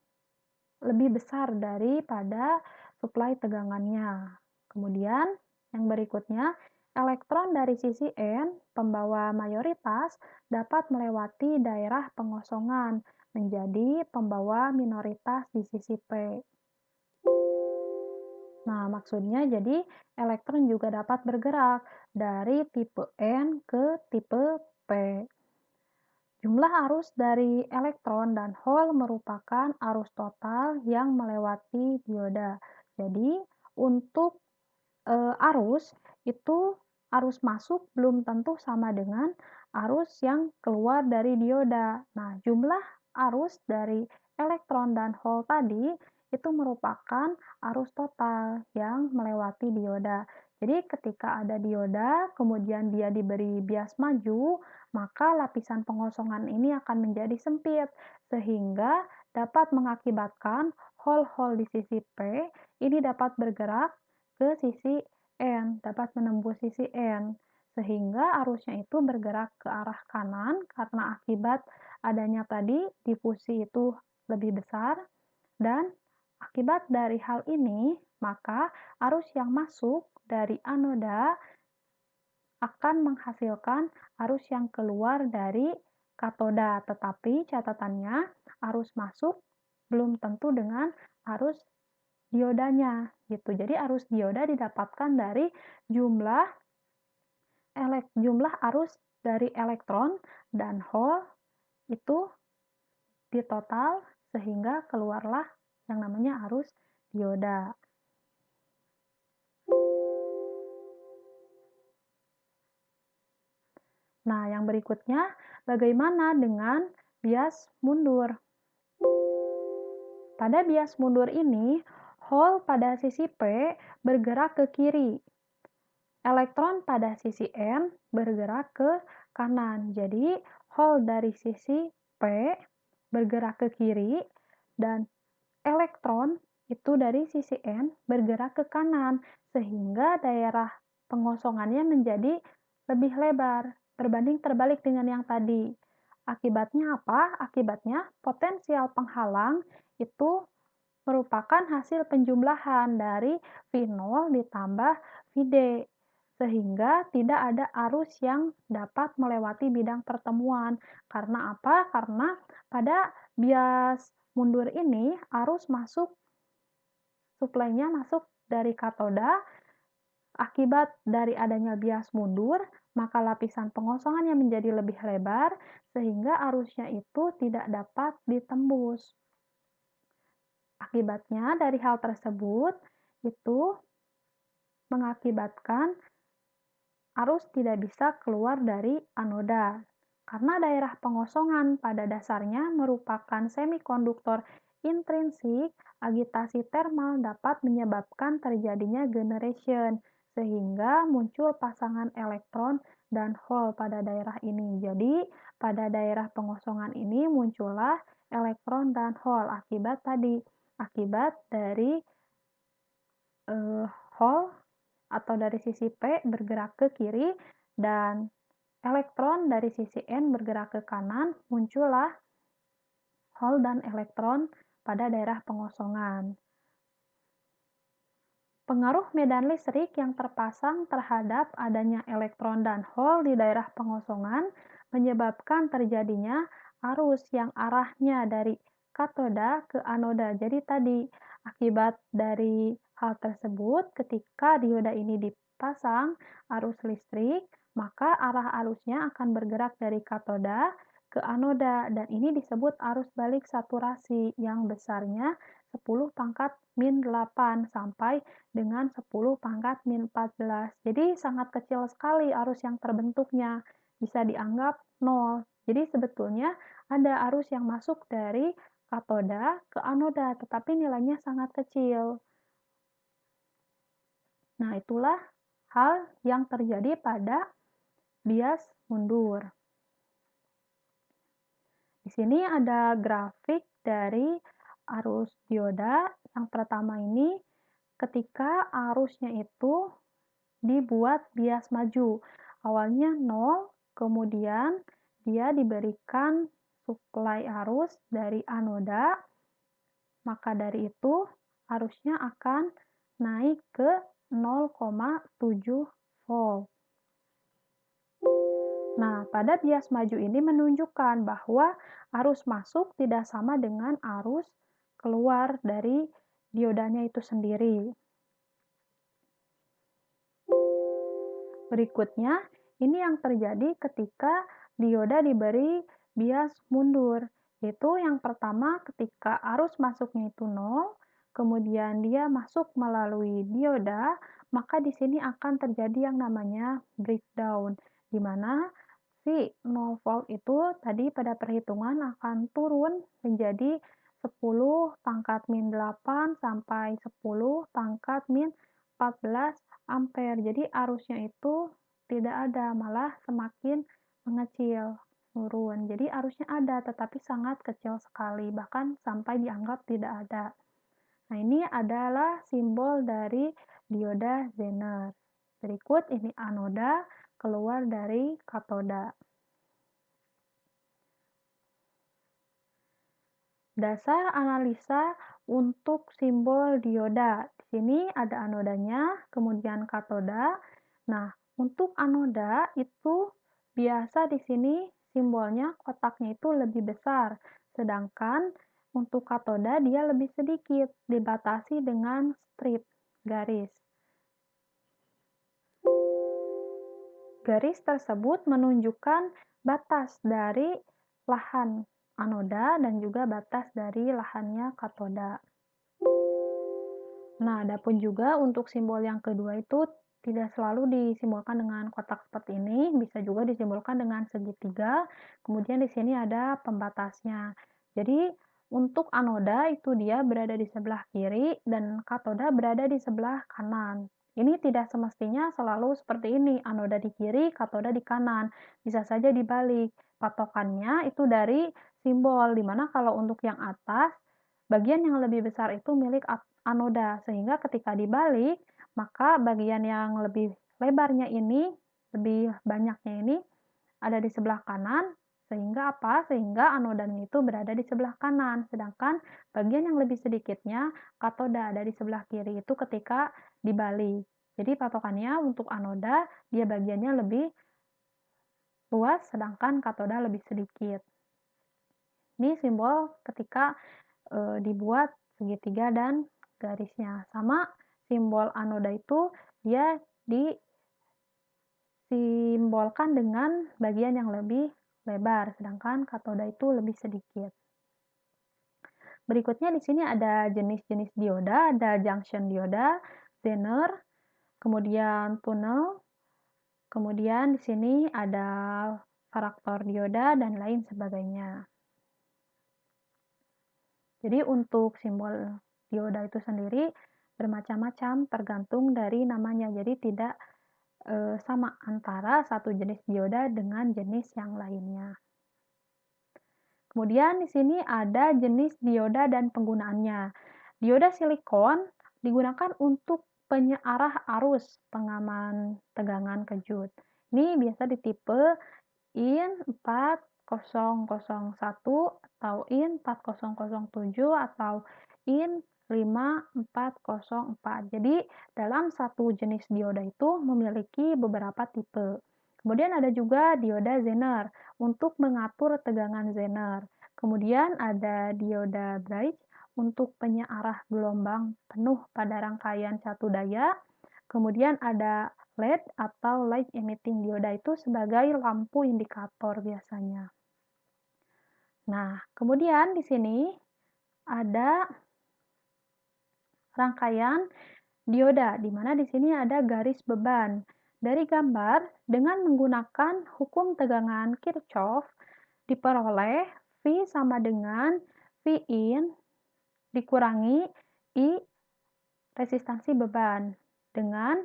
lebih besar daripada suplai tegangannya. Kemudian yang berikutnya, elektron dari sisi N, pembawa mayoritas, dapat melewati daerah pengosongan menjadi pembawa minoritas di sisi P. Nah, maksudnya jadi elektron juga dapat bergerak dari tipe N ke tipe P. Jumlah arus dari elektron dan hole merupakan arus total yang melewati dioda. Jadi, untuk arus itu arus masuk belum tentu sama dengan arus yang keluar dari dioda. Nah, jumlah arus dari elektron dan hole tadi itu merupakan arus total yang melewati dioda. Jadi, ketika ada dioda, kemudian dia diberi bias maju, maka lapisan pengosongan ini akan menjadi sempit, sehingga dapat mengakibatkan hole-hole di sisi P ini dapat bergerak ke sisi N, dapat menembus sisi N, sehingga arusnya itu bergerak ke arah kanan karena akibat adanya tadi difusi itu lebih besar dan akibat dari hal ini, maka arus yang masuk dari anoda akan menghasilkan arus yang keluar dari katoda, tetapi catatannya arus masuk belum tentu dengan arus diodanya gitu. Jadi arus dioda didapatkan dari jumlah jumlah arus dari elektron dan hole itu ditotal sehingga keluarlah yang namanya arus dioda. Nah, yang berikutnya bagaimana dengan bias mundur? Pada bias mundur ini, hole pada sisi P bergerak ke kiri. Elektron pada sisi N bergerak ke kanan. Jadi, hole dari sisi P bergerak ke kiri dan Elektron itu dari sisi N bergerak ke kanan, sehingga daerah pengosongannya menjadi lebih lebar, berbanding terbalik dengan yang tadi. Akibatnya apa? Akibatnya potensial penghalang itu merupakan hasil penjumlahan dari V0 ditambah Vd, sehingga tidak ada arus yang dapat melewati bidang pertemuan. Karena apa? Karena pada bias mundur ini arus masuk, suplainya masuk dari katoda. Akibat dari adanya bias mundur, maka lapisan pengosongannya menjadi lebih lebar sehingga arusnya itu tidak dapat ditembus. Akibatnya dari hal tersebut itu mengakibatkan arus tidak bisa keluar dari anoda. Karena daerah pengosongan pada dasarnya merupakan semikonduktor intrinsik, agitasi termal dapat menyebabkan terjadinya generation, sehingga muncul pasangan elektron dan hole pada daerah ini. Jadi, pada daerah pengosongan ini muncullah elektron dan hole akibat dari hole atau dari sisi P bergerak ke kiri dan elektron dari sisi N bergerak ke kanan, muncullah hole dan elektron pada daerah pengosongan. Pengaruh medan listrik yang terpasang terhadap adanya elektron dan hole di daerah pengosongan menyebabkan terjadinya arus yang arahnya dari katoda ke anoda. Jadi tadi, akibat dari hal tersebut, ketika dioda ini dipasang arus listrik, maka arah arusnya akan bergerak dari katoda ke anoda, dan ini disebut arus balik saturasi yang besarnya 10 pangkat min 8 sampai dengan 10 pangkat min 14. Jadi sangat kecil sekali arus yang terbentuknya, bisa dianggap 0. Jadi sebetulnya ada arus yang masuk dari katoda ke anoda, tetapi nilainya sangat kecil. Nah, itulah hal yang terjadi pada bias mundur. Di sini ada grafik dari arus dioda. Yang pertama ini ketika arusnya itu dibuat bias maju. Awalnya 0, kemudian dia diberikan suplai arus dari anoda, maka dari itu arusnya akan naik ke 0,7 volt. Nah, pada bias maju ini menunjukkan bahwa arus masuk tidak sama dengan arus keluar dari diodanya itu sendiri. Berikutnya, ini yang terjadi ketika dioda diberi bias mundur, yaitu yang pertama ketika arus masuknya itu 0, kemudian dia masuk melalui dioda, maka di sini akan terjadi yang namanya breakdown, di mana si 0 volt itu tadi pada perhitungan akan turun menjadi 10 pangkat min 8 sampai 10 pangkat min 14 ampere. Jadi arusnya itu tidak ada, malah semakin mengecil, turun. Jadi arusnya ada, tetapi sangat kecil sekali, bahkan sampai dianggap tidak ada. Nah, ini adalah simbol dari dioda Zener. Berikut ini anoda keluar dari katoda. Dasar analisa untuk simbol dioda. Di sini ada anodanya, kemudian katoda. Nah, untuk anoda itu biasa di sini simbolnya kotaknya itu lebih besar, sedangkan untuk katoda dia lebih sedikit, dibatasi dengan strip, garis. Garis tersebut menunjukkan batas dari lahan anoda dan juga batas dari lahannya katoda. Nah, adapun juga untuk simbol yang kedua itu tidak selalu disimbolkan dengan kotak seperti ini, bisa juga disimbolkan dengan segitiga. Kemudian di sini ada pembatasnya. Jadi, untuk anoda itu dia berada di sebelah kiri dan katoda berada di sebelah kanan. Ini tidak semestinya selalu seperti ini, anoda di kiri, katoda di kanan. Bisa saja dibalik. Patokannya itu dari simbol, dimana kalau untuk yang atas bagian yang lebih besar itu milik anoda, sehingga ketika dibalik, maka bagian yang lebih lebarnya ini, lebih banyaknya ini ada di sebelah kanan, sehingga apa? Sehingga anodanya itu berada di sebelah kanan, sedangkan bagian yang lebih sedikitnya, katoda, ada di sebelah kiri itu ketika dibalik. Jadi patokannya untuk anoda, dia bagiannya lebih luas, sedangkan katoda lebih sedikit. Ini simbol ketika dibuat segitiga dan garisnya. Sama simbol anoda itu dia disimbolkan dengan bagian yang lebih lebar, sedangkan katoda itu lebih sedikit. Berikutnya di sini ada jenis-jenis dioda, ada junction dioda, zener, kemudian tunnel, kemudian di sini ada varaktor dioda dan lain sebagainya. Jadi untuk simbol dioda itu sendiri bermacam-macam tergantung dari namanya. Jadi tidak sama antara satu jenis dioda dengan jenis yang lainnya. Kemudian di sini ada jenis dioda dan penggunaannya. Dioda silikon digunakan untuk penyearah arus pengaman tegangan kejut. Ini biasa di tipe IN 4001 atau IN 4007 atau IN 5404. Jadi dalam satu jenis dioda itu memiliki beberapa tipe. Kemudian ada juga dioda Zener untuk mengatur tegangan Zener. Kemudian ada dioda bridge untuk penyearah gelombang penuh pada rangkaian satu daya. Kemudian ada LED atau light emitting dioda itu sebagai lampu indikator biasanya. Nah, kemudian di sini ada rangkaian dioda, di mana di sini ada garis beban. Dari gambar, dengan menggunakan hukum tegangan Kirchhoff, diperoleh V sama dengan V in dikurangi I resistansi beban, dengan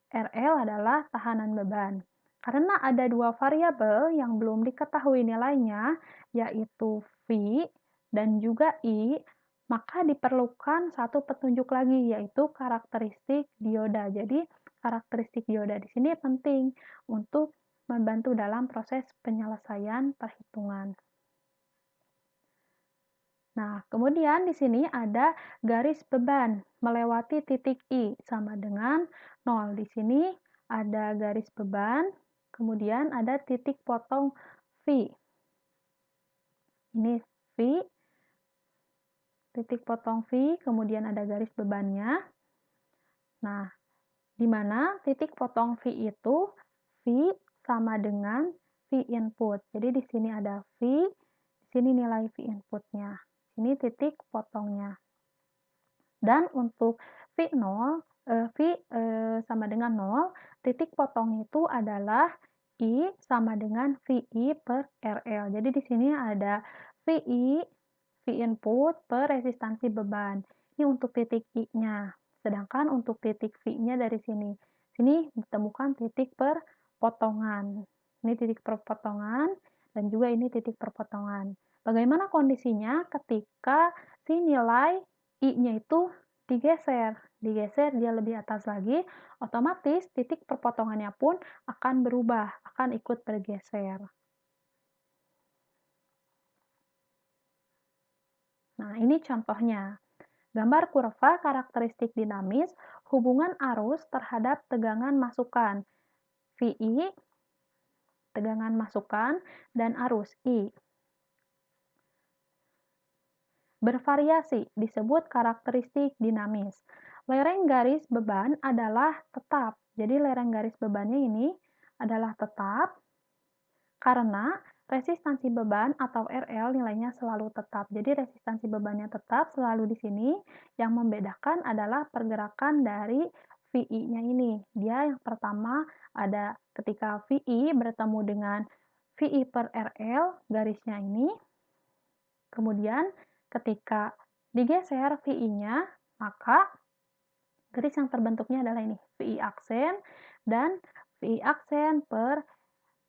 RL adalah tahanan beban. Karena ada dua variabel yang belum diketahui nilainya, yaitu V dan juga I, maka diperlukan satu petunjuk lagi, yaitu karakteristik dioda. Jadi, karakteristik dioda di sini penting untuk membantu dalam proses penyelesaian perhitungan. Nah, kemudian di sini ada garis beban melewati titik I sama dengan 0. Di sini ada garis beban, kemudian ada titik potong V. Ini V, titik potong V, kemudian ada garis bebannya. Nah, di mana titik potong V itu V sama dengan V input. Jadi di sini ada V, di sini nilai V inputnya. Ini titik potongnya. Dan untuk V0, V sama dengan 0, titik potongnya itu adalah I sama dengan VI per RL. Jadi di sini ada VI, V input per resistansi beban. Ini untuk titik I-nya. Sedangkan untuk titik V-nya dari sini. Sini ditemukan titik perpotongan. Ini titik perpotongan dan juga ini titik perpotongan. Bagaimana kondisinya ketika si nilai I-nya itu digeser dia lebih atas lagi, otomatis titik perpotongannya pun akan berubah, akan ikut bergeser. Nah, ini contohnya. Gambar kurva karakteristik dinamis hubungan arus terhadap tegangan masukan. VI, tegangan masukan, dan arus I. Bervariasi disebut karakteristik dinamis. Lereng garis beban adalah tetap. Jadi lereng garis bebannya ini adalah tetap karena resistansi beban atau RL nilainya selalu tetap. Jadi resistansi bebannya tetap selalu di sini. Yang membedakan adalah pergerakan dari VI-nya ini. Dia yang pertama ada ketika VI bertemu dengan VI per RL garisnya ini. Kemudian ketika digeser VI-nya, maka garis yang terbentuknya adalah ini, VI aksen dan VI aksen per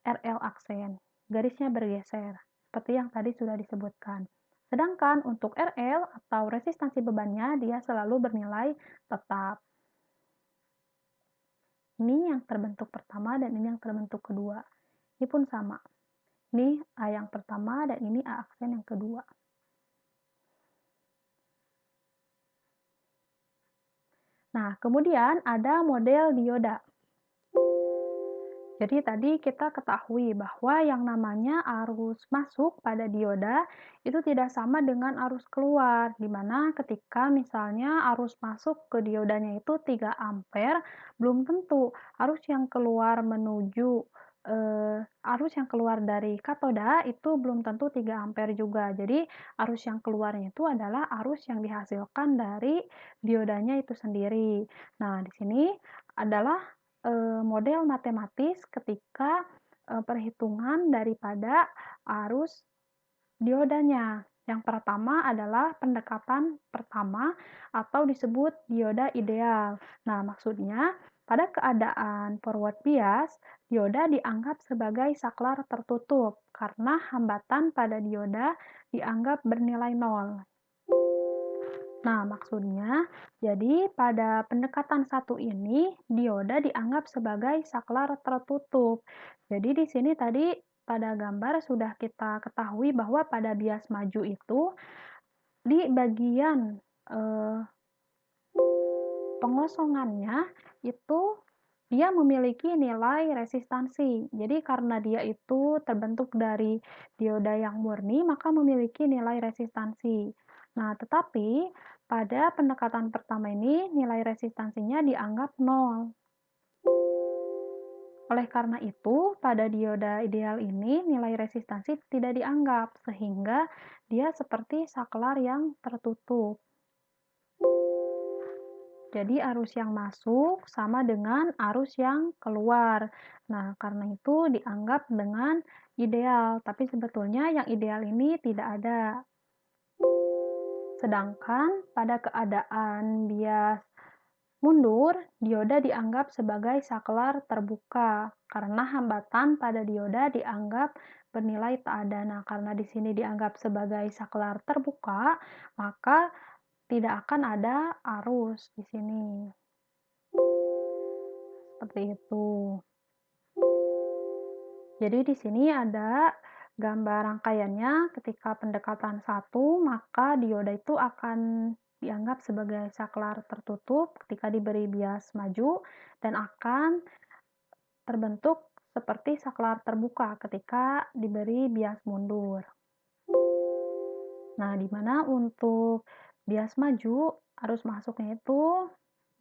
RL aksen. Garisnya bergeser, seperti yang tadi sudah disebutkan. Sedangkan untuk RL atau resistansi bebannya dia selalu bernilai tetap. Ini yang terbentuk pertama dan ini yang terbentuk kedua. Ini pun sama. Ini A yang pertama dan ini A aksen yang kedua. Nah, kemudian ada model dioda. Jadi tadi kita ketahui bahwa yang namanya arus masuk pada dioda itu tidak sama dengan arus keluar, di mana ketika misalnya arus masuk ke diodanya itu 3 ampere, belum tentu arus yang keluar dari katoda itu belum tentu 3 ampere juga. Jadi arus yang keluarnya itu adalah arus yang dihasilkan dari diodanya itu sendiri. Nah, di sini adalah model matematis ketika perhitungan daripada arus diodanya. Yang pertama adalah pendekatan pertama atau disebut dioda ideal. Nah, maksudnya pada keadaan forward bias, dioda dianggap sebagai saklar tertutup karena hambatan pada dioda dianggap bernilai nol. Nah, maksudnya, jadi pada pendekatan satu ini, dioda dianggap sebagai saklar tertutup. Jadi di sini tadi pada gambar sudah kita ketahui bahwa pada bias maju itu, di bagian eh, pengosongannya itu dia memiliki nilai resistansi. Jadi karena dia itu terbentuk dari dioda yang murni, maka memiliki nilai resistansi. Nah, tetapi pada pendekatan pertama ini nilai resistansinya dianggap nol. Oleh karena itu, pada dioda ideal ini nilai resistansi tidak dianggap, sehingga dia seperti saklar yang tertutup. Jadi arus yang masuk sama dengan arus yang keluar. Nah, karena itu dianggap dengan ideal, tapi sebetulnya yang ideal ini tidak ada. Sedangkan pada keadaan bias mundur, dioda dianggap sebagai saklar terbuka karena hambatan pada dioda dianggap bernilai tak ada. Nah, karena di sini dianggap sebagai saklar terbuka, maka tidak akan ada arus di sini. Seperti itu. Jadi di sini ada gambar rangkaiannya ketika pendekatan satu, maka dioda itu akan dianggap sebagai saklar tertutup ketika diberi bias maju dan akan terbentuk seperti saklar terbuka ketika diberi bias mundur. Nah, di mana untuk bias maju arus masuknya itu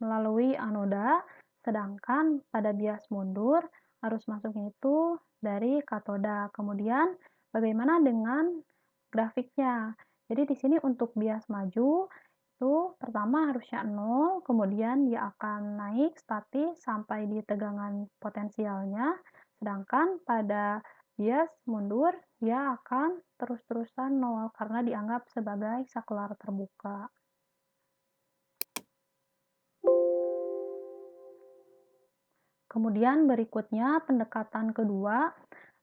melalui anoda, sedangkan pada bias mundur arus masuknya itu dari katoda. Kemudian bagaimana dengan grafiknya? Jadi di sini untuk bias maju itu pertama harusnya 0, kemudian dia akan naik statis sampai di tegangan potensialnya, sedangkan pada bias mundur dia akan terus-terusan 0 karena dianggap sebagai saklar terbuka. Kemudian berikutnya pendekatan kedua,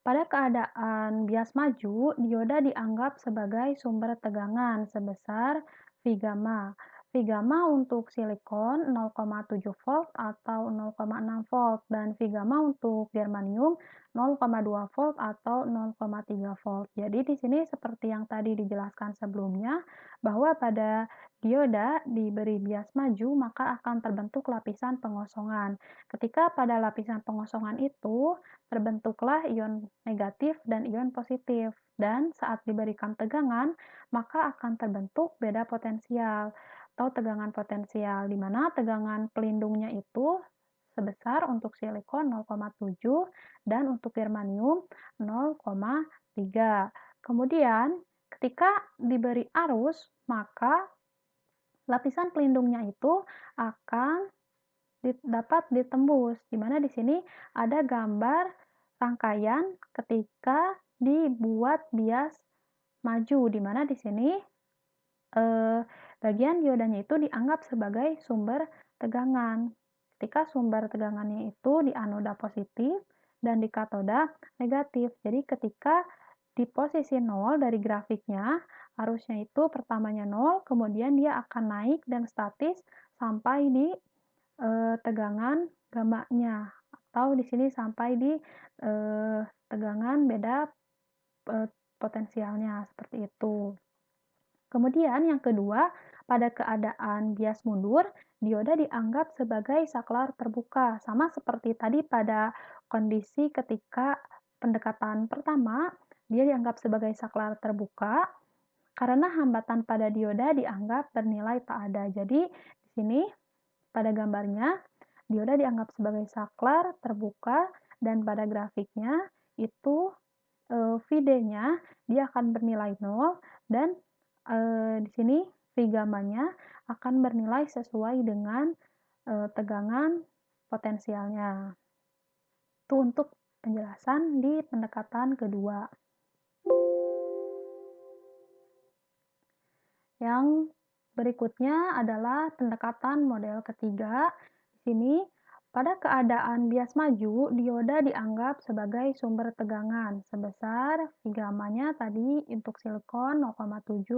pada keadaan bias maju, dioda dianggap sebagai sumber tegangan sebesar V gamma. V gamma untuk silikon 0,7 volt atau 0,6 volt dan V gamma untuk germanium 0,2 volt atau 0,3 volt. Jadi di sini seperti yang tadi dijelaskan sebelumnya bahwa pada dioda diberi bias maju maka akan terbentuk lapisan pengosongan. Ketika pada lapisan pengosongan itu terbentuklah ion negatif dan ion positif, dan saat diberikan tegangan, maka akan terbentuk beda potensial atau tegangan potensial, di mana tegangan pelindungnya itu sebesar untuk silikon 0,7 dan untuk germanium 0,3. Kemudian, ketika diberi arus, maka lapisan pelindungnya itu akan dapat ditembus, di mana di sini ada gambar rangkaian ketika dibuat bias maju, di mana di sini bagian diodanya itu dianggap sebagai sumber tegangan. Ketika sumber tegangannya itu di anoda positif dan di katoda negatif. Jadi ketika di posisi 0 dari grafiknya, arusnya itu pertamanya 0, kemudian dia akan naik dan statis sampai di tegangan gamanya, atau di sini sampai di tegangan beda eee, potensialnya, seperti itu. Kemudian yang kedua, pada keadaan bias mundur, dioda dianggap sebagai saklar terbuka, sama seperti tadi pada kondisi ketika pendekatan pertama, dia dianggap sebagai saklar terbuka karena hambatan pada dioda dianggap bernilai tak ada. Jadi, di sini pada gambarnya, dioda dianggap sebagai saklar terbuka dan pada grafiknya itu V-D-nya dia akan bernilai 0 dan di sini V gamanya akan bernilai sesuai dengan tegangan potensialnya. Itu untuk penjelasan di pendekatan kedua. Yang berikutnya adalah pendekatan model ketiga. Di sini, pada keadaan bias maju, dioda dianggap sebagai sumber tegangan sebesar V gamanya tadi untuk silikon 0,7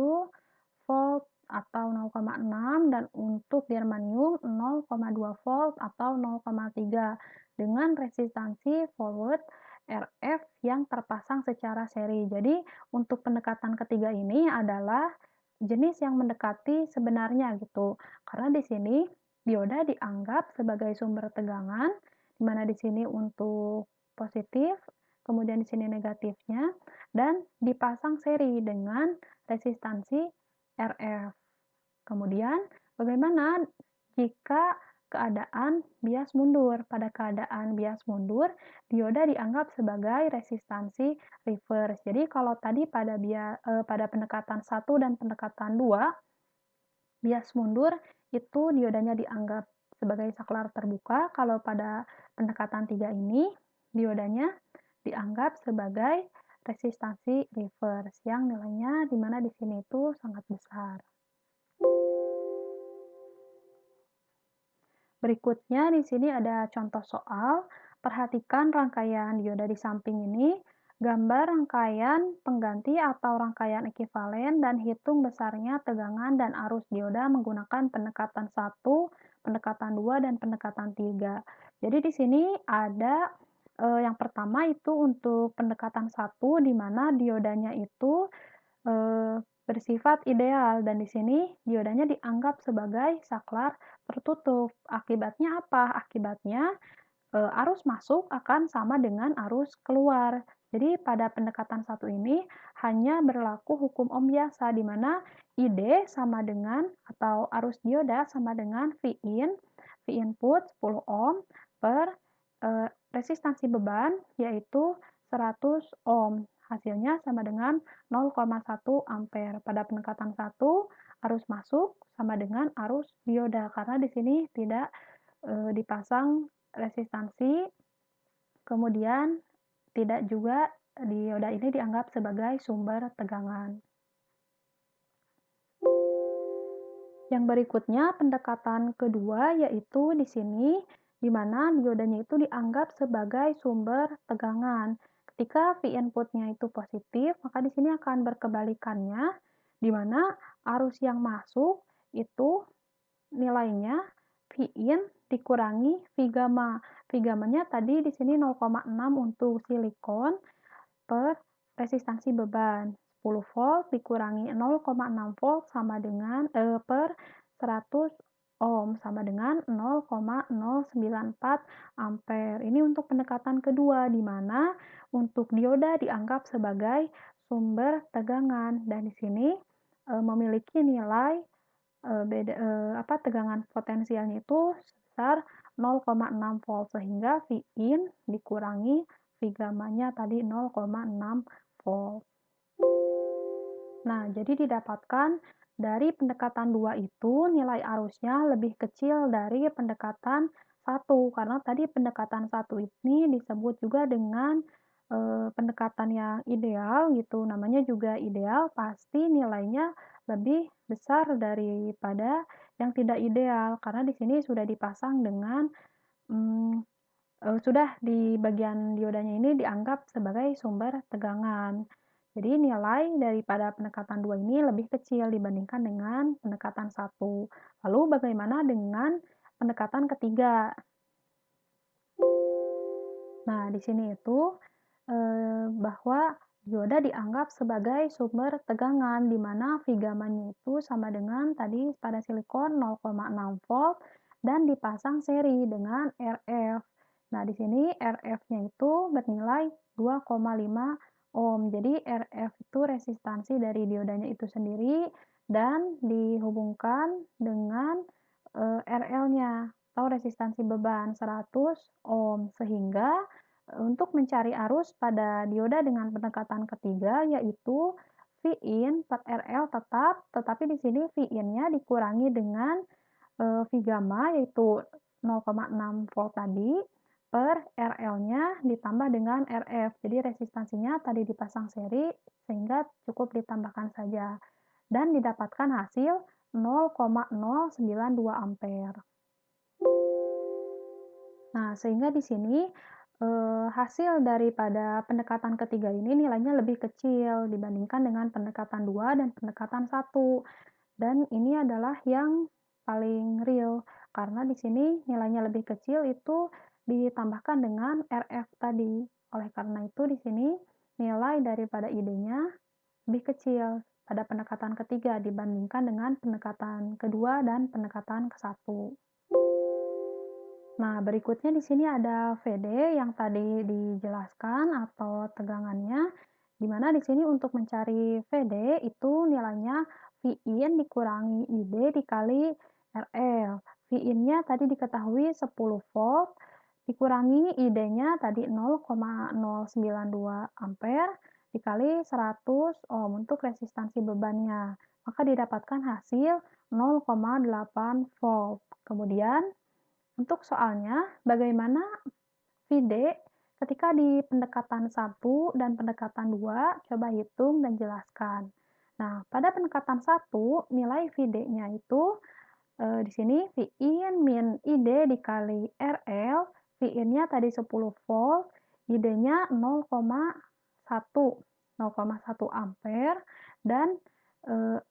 volt atau 0,6 dan untuk germanium 0,2 volt atau 0,3 dengan resistansi forward RF yang terpasang secara seri. Jadi, untuk pendekatan ketiga ini adalah jenis yang mendekati sebenarnya gitu. Karena di sini dioda dianggap sebagai sumber tegangan, di mana di sini untuk positif, kemudian di sini negatifnya, dan dipasang seri dengan resistansi RF. Kemudian, bagaimana jika keadaan bias mundur? Pada keadaan bias mundur, dioda dianggap sebagai resistansi reverse. Jadi, kalau tadi pada pendekatan 1 dan pendekatan 2, bias mundur itu diodanya dianggap sebagai saklar terbuka. Kalau pada pendekatan 3 ini, diodanya dianggap sebagai resistansi reverse yang nilainya di mana di sini itu sangat besar. Berikutnya di sini ada contoh soal. Perhatikan rangkaian dioda di samping ini, gambar rangkaian pengganti atau rangkaian ekivalen dan hitung besarnya tegangan dan arus dioda menggunakan pendekatan 1, pendekatan 2, dan pendekatan 3. Jadi di sini ada yang pertama itu untuk pendekatan 1 di mana diodanya itu bersifat ideal dan di sini diodanya dianggap sebagai saklar tertutup. Akibatnya apa? Akibatnya arus masuk akan sama dengan arus keluar. Jadi pada pendekatan satu ini hanya berlaku hukum ohm biasa di mana ID sama dengan atau arus dioda sama dengan V in, V input 10 ohm per resistansi beban yaitu 100 ohm. Hasilnya sama dengan 0,1 ampere. Pada pendekatan 1 arus masuk sama dengan arus dioda karena di sini tidak dipasang resistansi, kemudian tidak juga dioda ini dianggap sebagai sumber tegangan. Yang berikutnya pendekatan kedua yaitu di sini di mana diodanya itu dianggap sebagai sumber tegangan. Ketika V inputnya itu positif, maka di sini akan berkebalikannya di mana arus yang masuk itu nilainya V in dikurangi V gamma. V gammanya tadi di sini 0,6 untuk silikon per resistansi beban. 10 volt dikurangi 0,6 volt sama dengan per 100 ohm sama dengan 0,094 ampere. Ini untuk pendekatan kedua di mana untuk dioda dianggap sebagai sumber tegangan dan di sini memiliki nilai tegangan potensialnya itu sebesar 0,6 volt sehingga V in dikurangi V gammanya tadi 0,6 volt. Nah, jadi didapatkan dari pendekatan 2 itu nilai arusnya lebih kecil dari pendekatan 1 karena tadi pendekatan 1 ini disebut juga dengan pendekatan yang ideal gitu. Namanya juga ideal, pasti nilainya lebih besar daripada yang tidak ideal karena di sini sudah dipasang dengan sudah di bagian diodanya ini dianggap sebagai sumber tegangan. Jadi nilai daripada pendekatan 2 ini lebih kecil dibandingkan dengan pendekatan satu. Lalu bagaimana dengan pendekatan ketiga? Nah, di sini itu bahwa dioda dianggap sebagai sumber tegangan, di mana V gamma-nya itu sama dengan tadi pada silikon 0,6 volt dan dipasang seri dengan RF. Nah, di sini RF-nya itu bernilai 2,5 ohm. Jadi RF itu resistansi dari diodanya itu sendiri dan dihubungkan dengan RL-nya atau resistansi beban 100 ohm sehingga untuk mencari arus pada dioda dengan pendekatan ketiga yaitu Vin per RL tetap, tetapi di sini Vin-nya dikurangi dengan V gamma yaitu 0,6 volt tadi per RL-nya ditambah dengan RF. Jadi resistansinya tadi dipasang seri sehingga cukup ditambahkan saja dan didapatkan hasil 0,092 ampere. Nah, sehingga di sini, hasil daripada pendekatan ketiga ini nilainya lebih kecil dibandingkan dengan pendekatan 2 dan pendekatan satu. Dan ini adalah yang paling real, karena di sini nilainya lebih kecil itu ditambahkan dengan RF tadi. Oleh karena itu di sini nilai daripada ID-nya lebih kecil pada pendekatan ketiga dibandingkan dengan pendekatan kedua dan pendekatan ke satu. Nah, berikutnya di sini ada VD yang tadi dijelaskan atau tegangannya, di mana di sini untuk mencari VD itu nilainya Vin dikurangi ID dikali RL. Vin-nya tadi diketahui 10 volt, dikurangi ID-nya tadi 0,092 ampere dikali 100 ohm untuk resistansi bebannya. Maka didapatkan hasil 0,8 volt. Kemudian untuk soalnya, bagaimana Vide ketika di pendekatan satu dan pendekatan 2 coba hitung dan jelaskan. Nah, pada pendekatan satu nilai Vide-nya itu di sini Vin min ID dikali RL, Vin-nya tadi 10 volt, ID-nya 0,1, 0,1 ampere, dan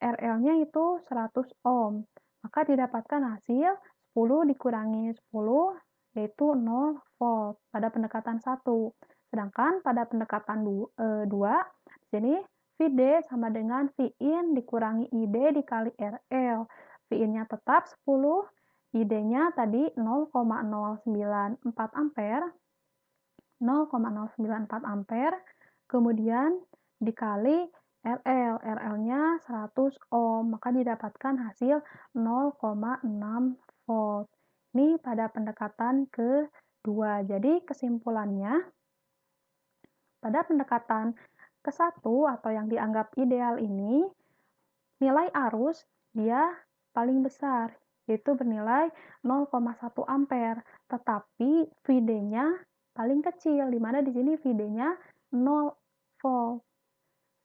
RL-nya itu 100 ohm. Maka didapatkan hasil 10 dikurangi 10 yaitu 0 volt pada pendekatan satu. Sedangkan pada pendekatan 2, di sini Vd sama dengan Vin dikurangi ID dikali RL. Vin-nya tetap 10, ID-nya tadi 0,094 ampere, 0,094 ampere, kemudian dikali RL, RL-nya 100 ohm, maka didapatkan hasil 0,6 volt. Ini pada pendekatan kedua. Jadi kesimpulannya, pada pendekatan ke satu atau yang dianggap ideal ini, nilai arus dia paling besar, yaitu bernilai 0,1 ampere, tetapi Vd-nya paling kecil, di mana di sini Vd-nya 0 volt.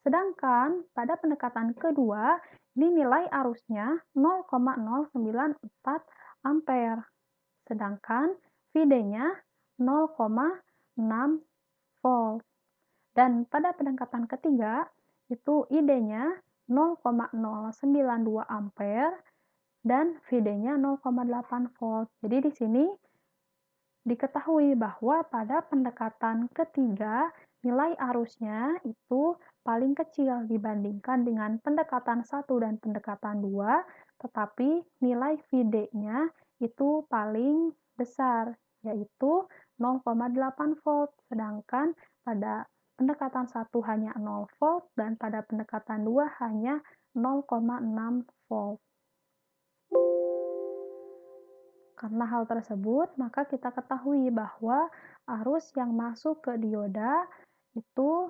Sedangkan pada pendekatan kedua, ini nilai arusnya 0,094 ampere, sedangkan Vd-nya 0,6 volt. Dan pada pendekatan ketiga, itu ID-nya 0,092 ampere dan Vd-nya 0,8 volt. Jadi di sini diketahui bahwa pada pendekatan ketiga, nilai arusnya itu paling kecil dibandingkan dengan pendekatan satu dan pendekatan 2, tetapi nilai Vd-nya itu paling besar, yaitu 0,8 volt, sedangkan pada pendekatan satu hanya 0 volt dan pada pendekatan 2 hanya 0,6 volt. Karena hal tersebut, maka kita ketahui bahwa arus yang masuk ke dioda itu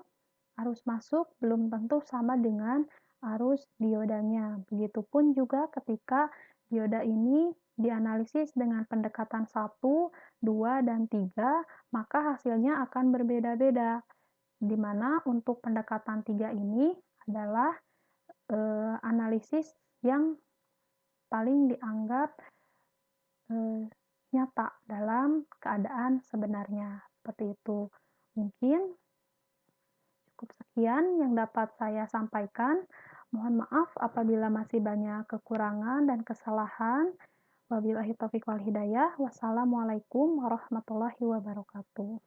arus masuk belum tentu sama dengan arus diodanya. Begitupun juga ketika dioda ini dianalisis dengan pendekatan satu, 2, dan 3, maka hasilnya akan berbeda-beda. Di mana untuk pendekatan 3 ini adalah analisis yang paling dianggap nyata dalam keadaan sebenarnya. Seperti itu. Mungkin cukup sekian. sekian yang dapat saya sampaikan. Mohon maaf apabila masih banyak kekurangan dan kesalahan. Wabillahi taufiq wal hidayah. Wassalamualaikum warahmatullahi wabarakatuh.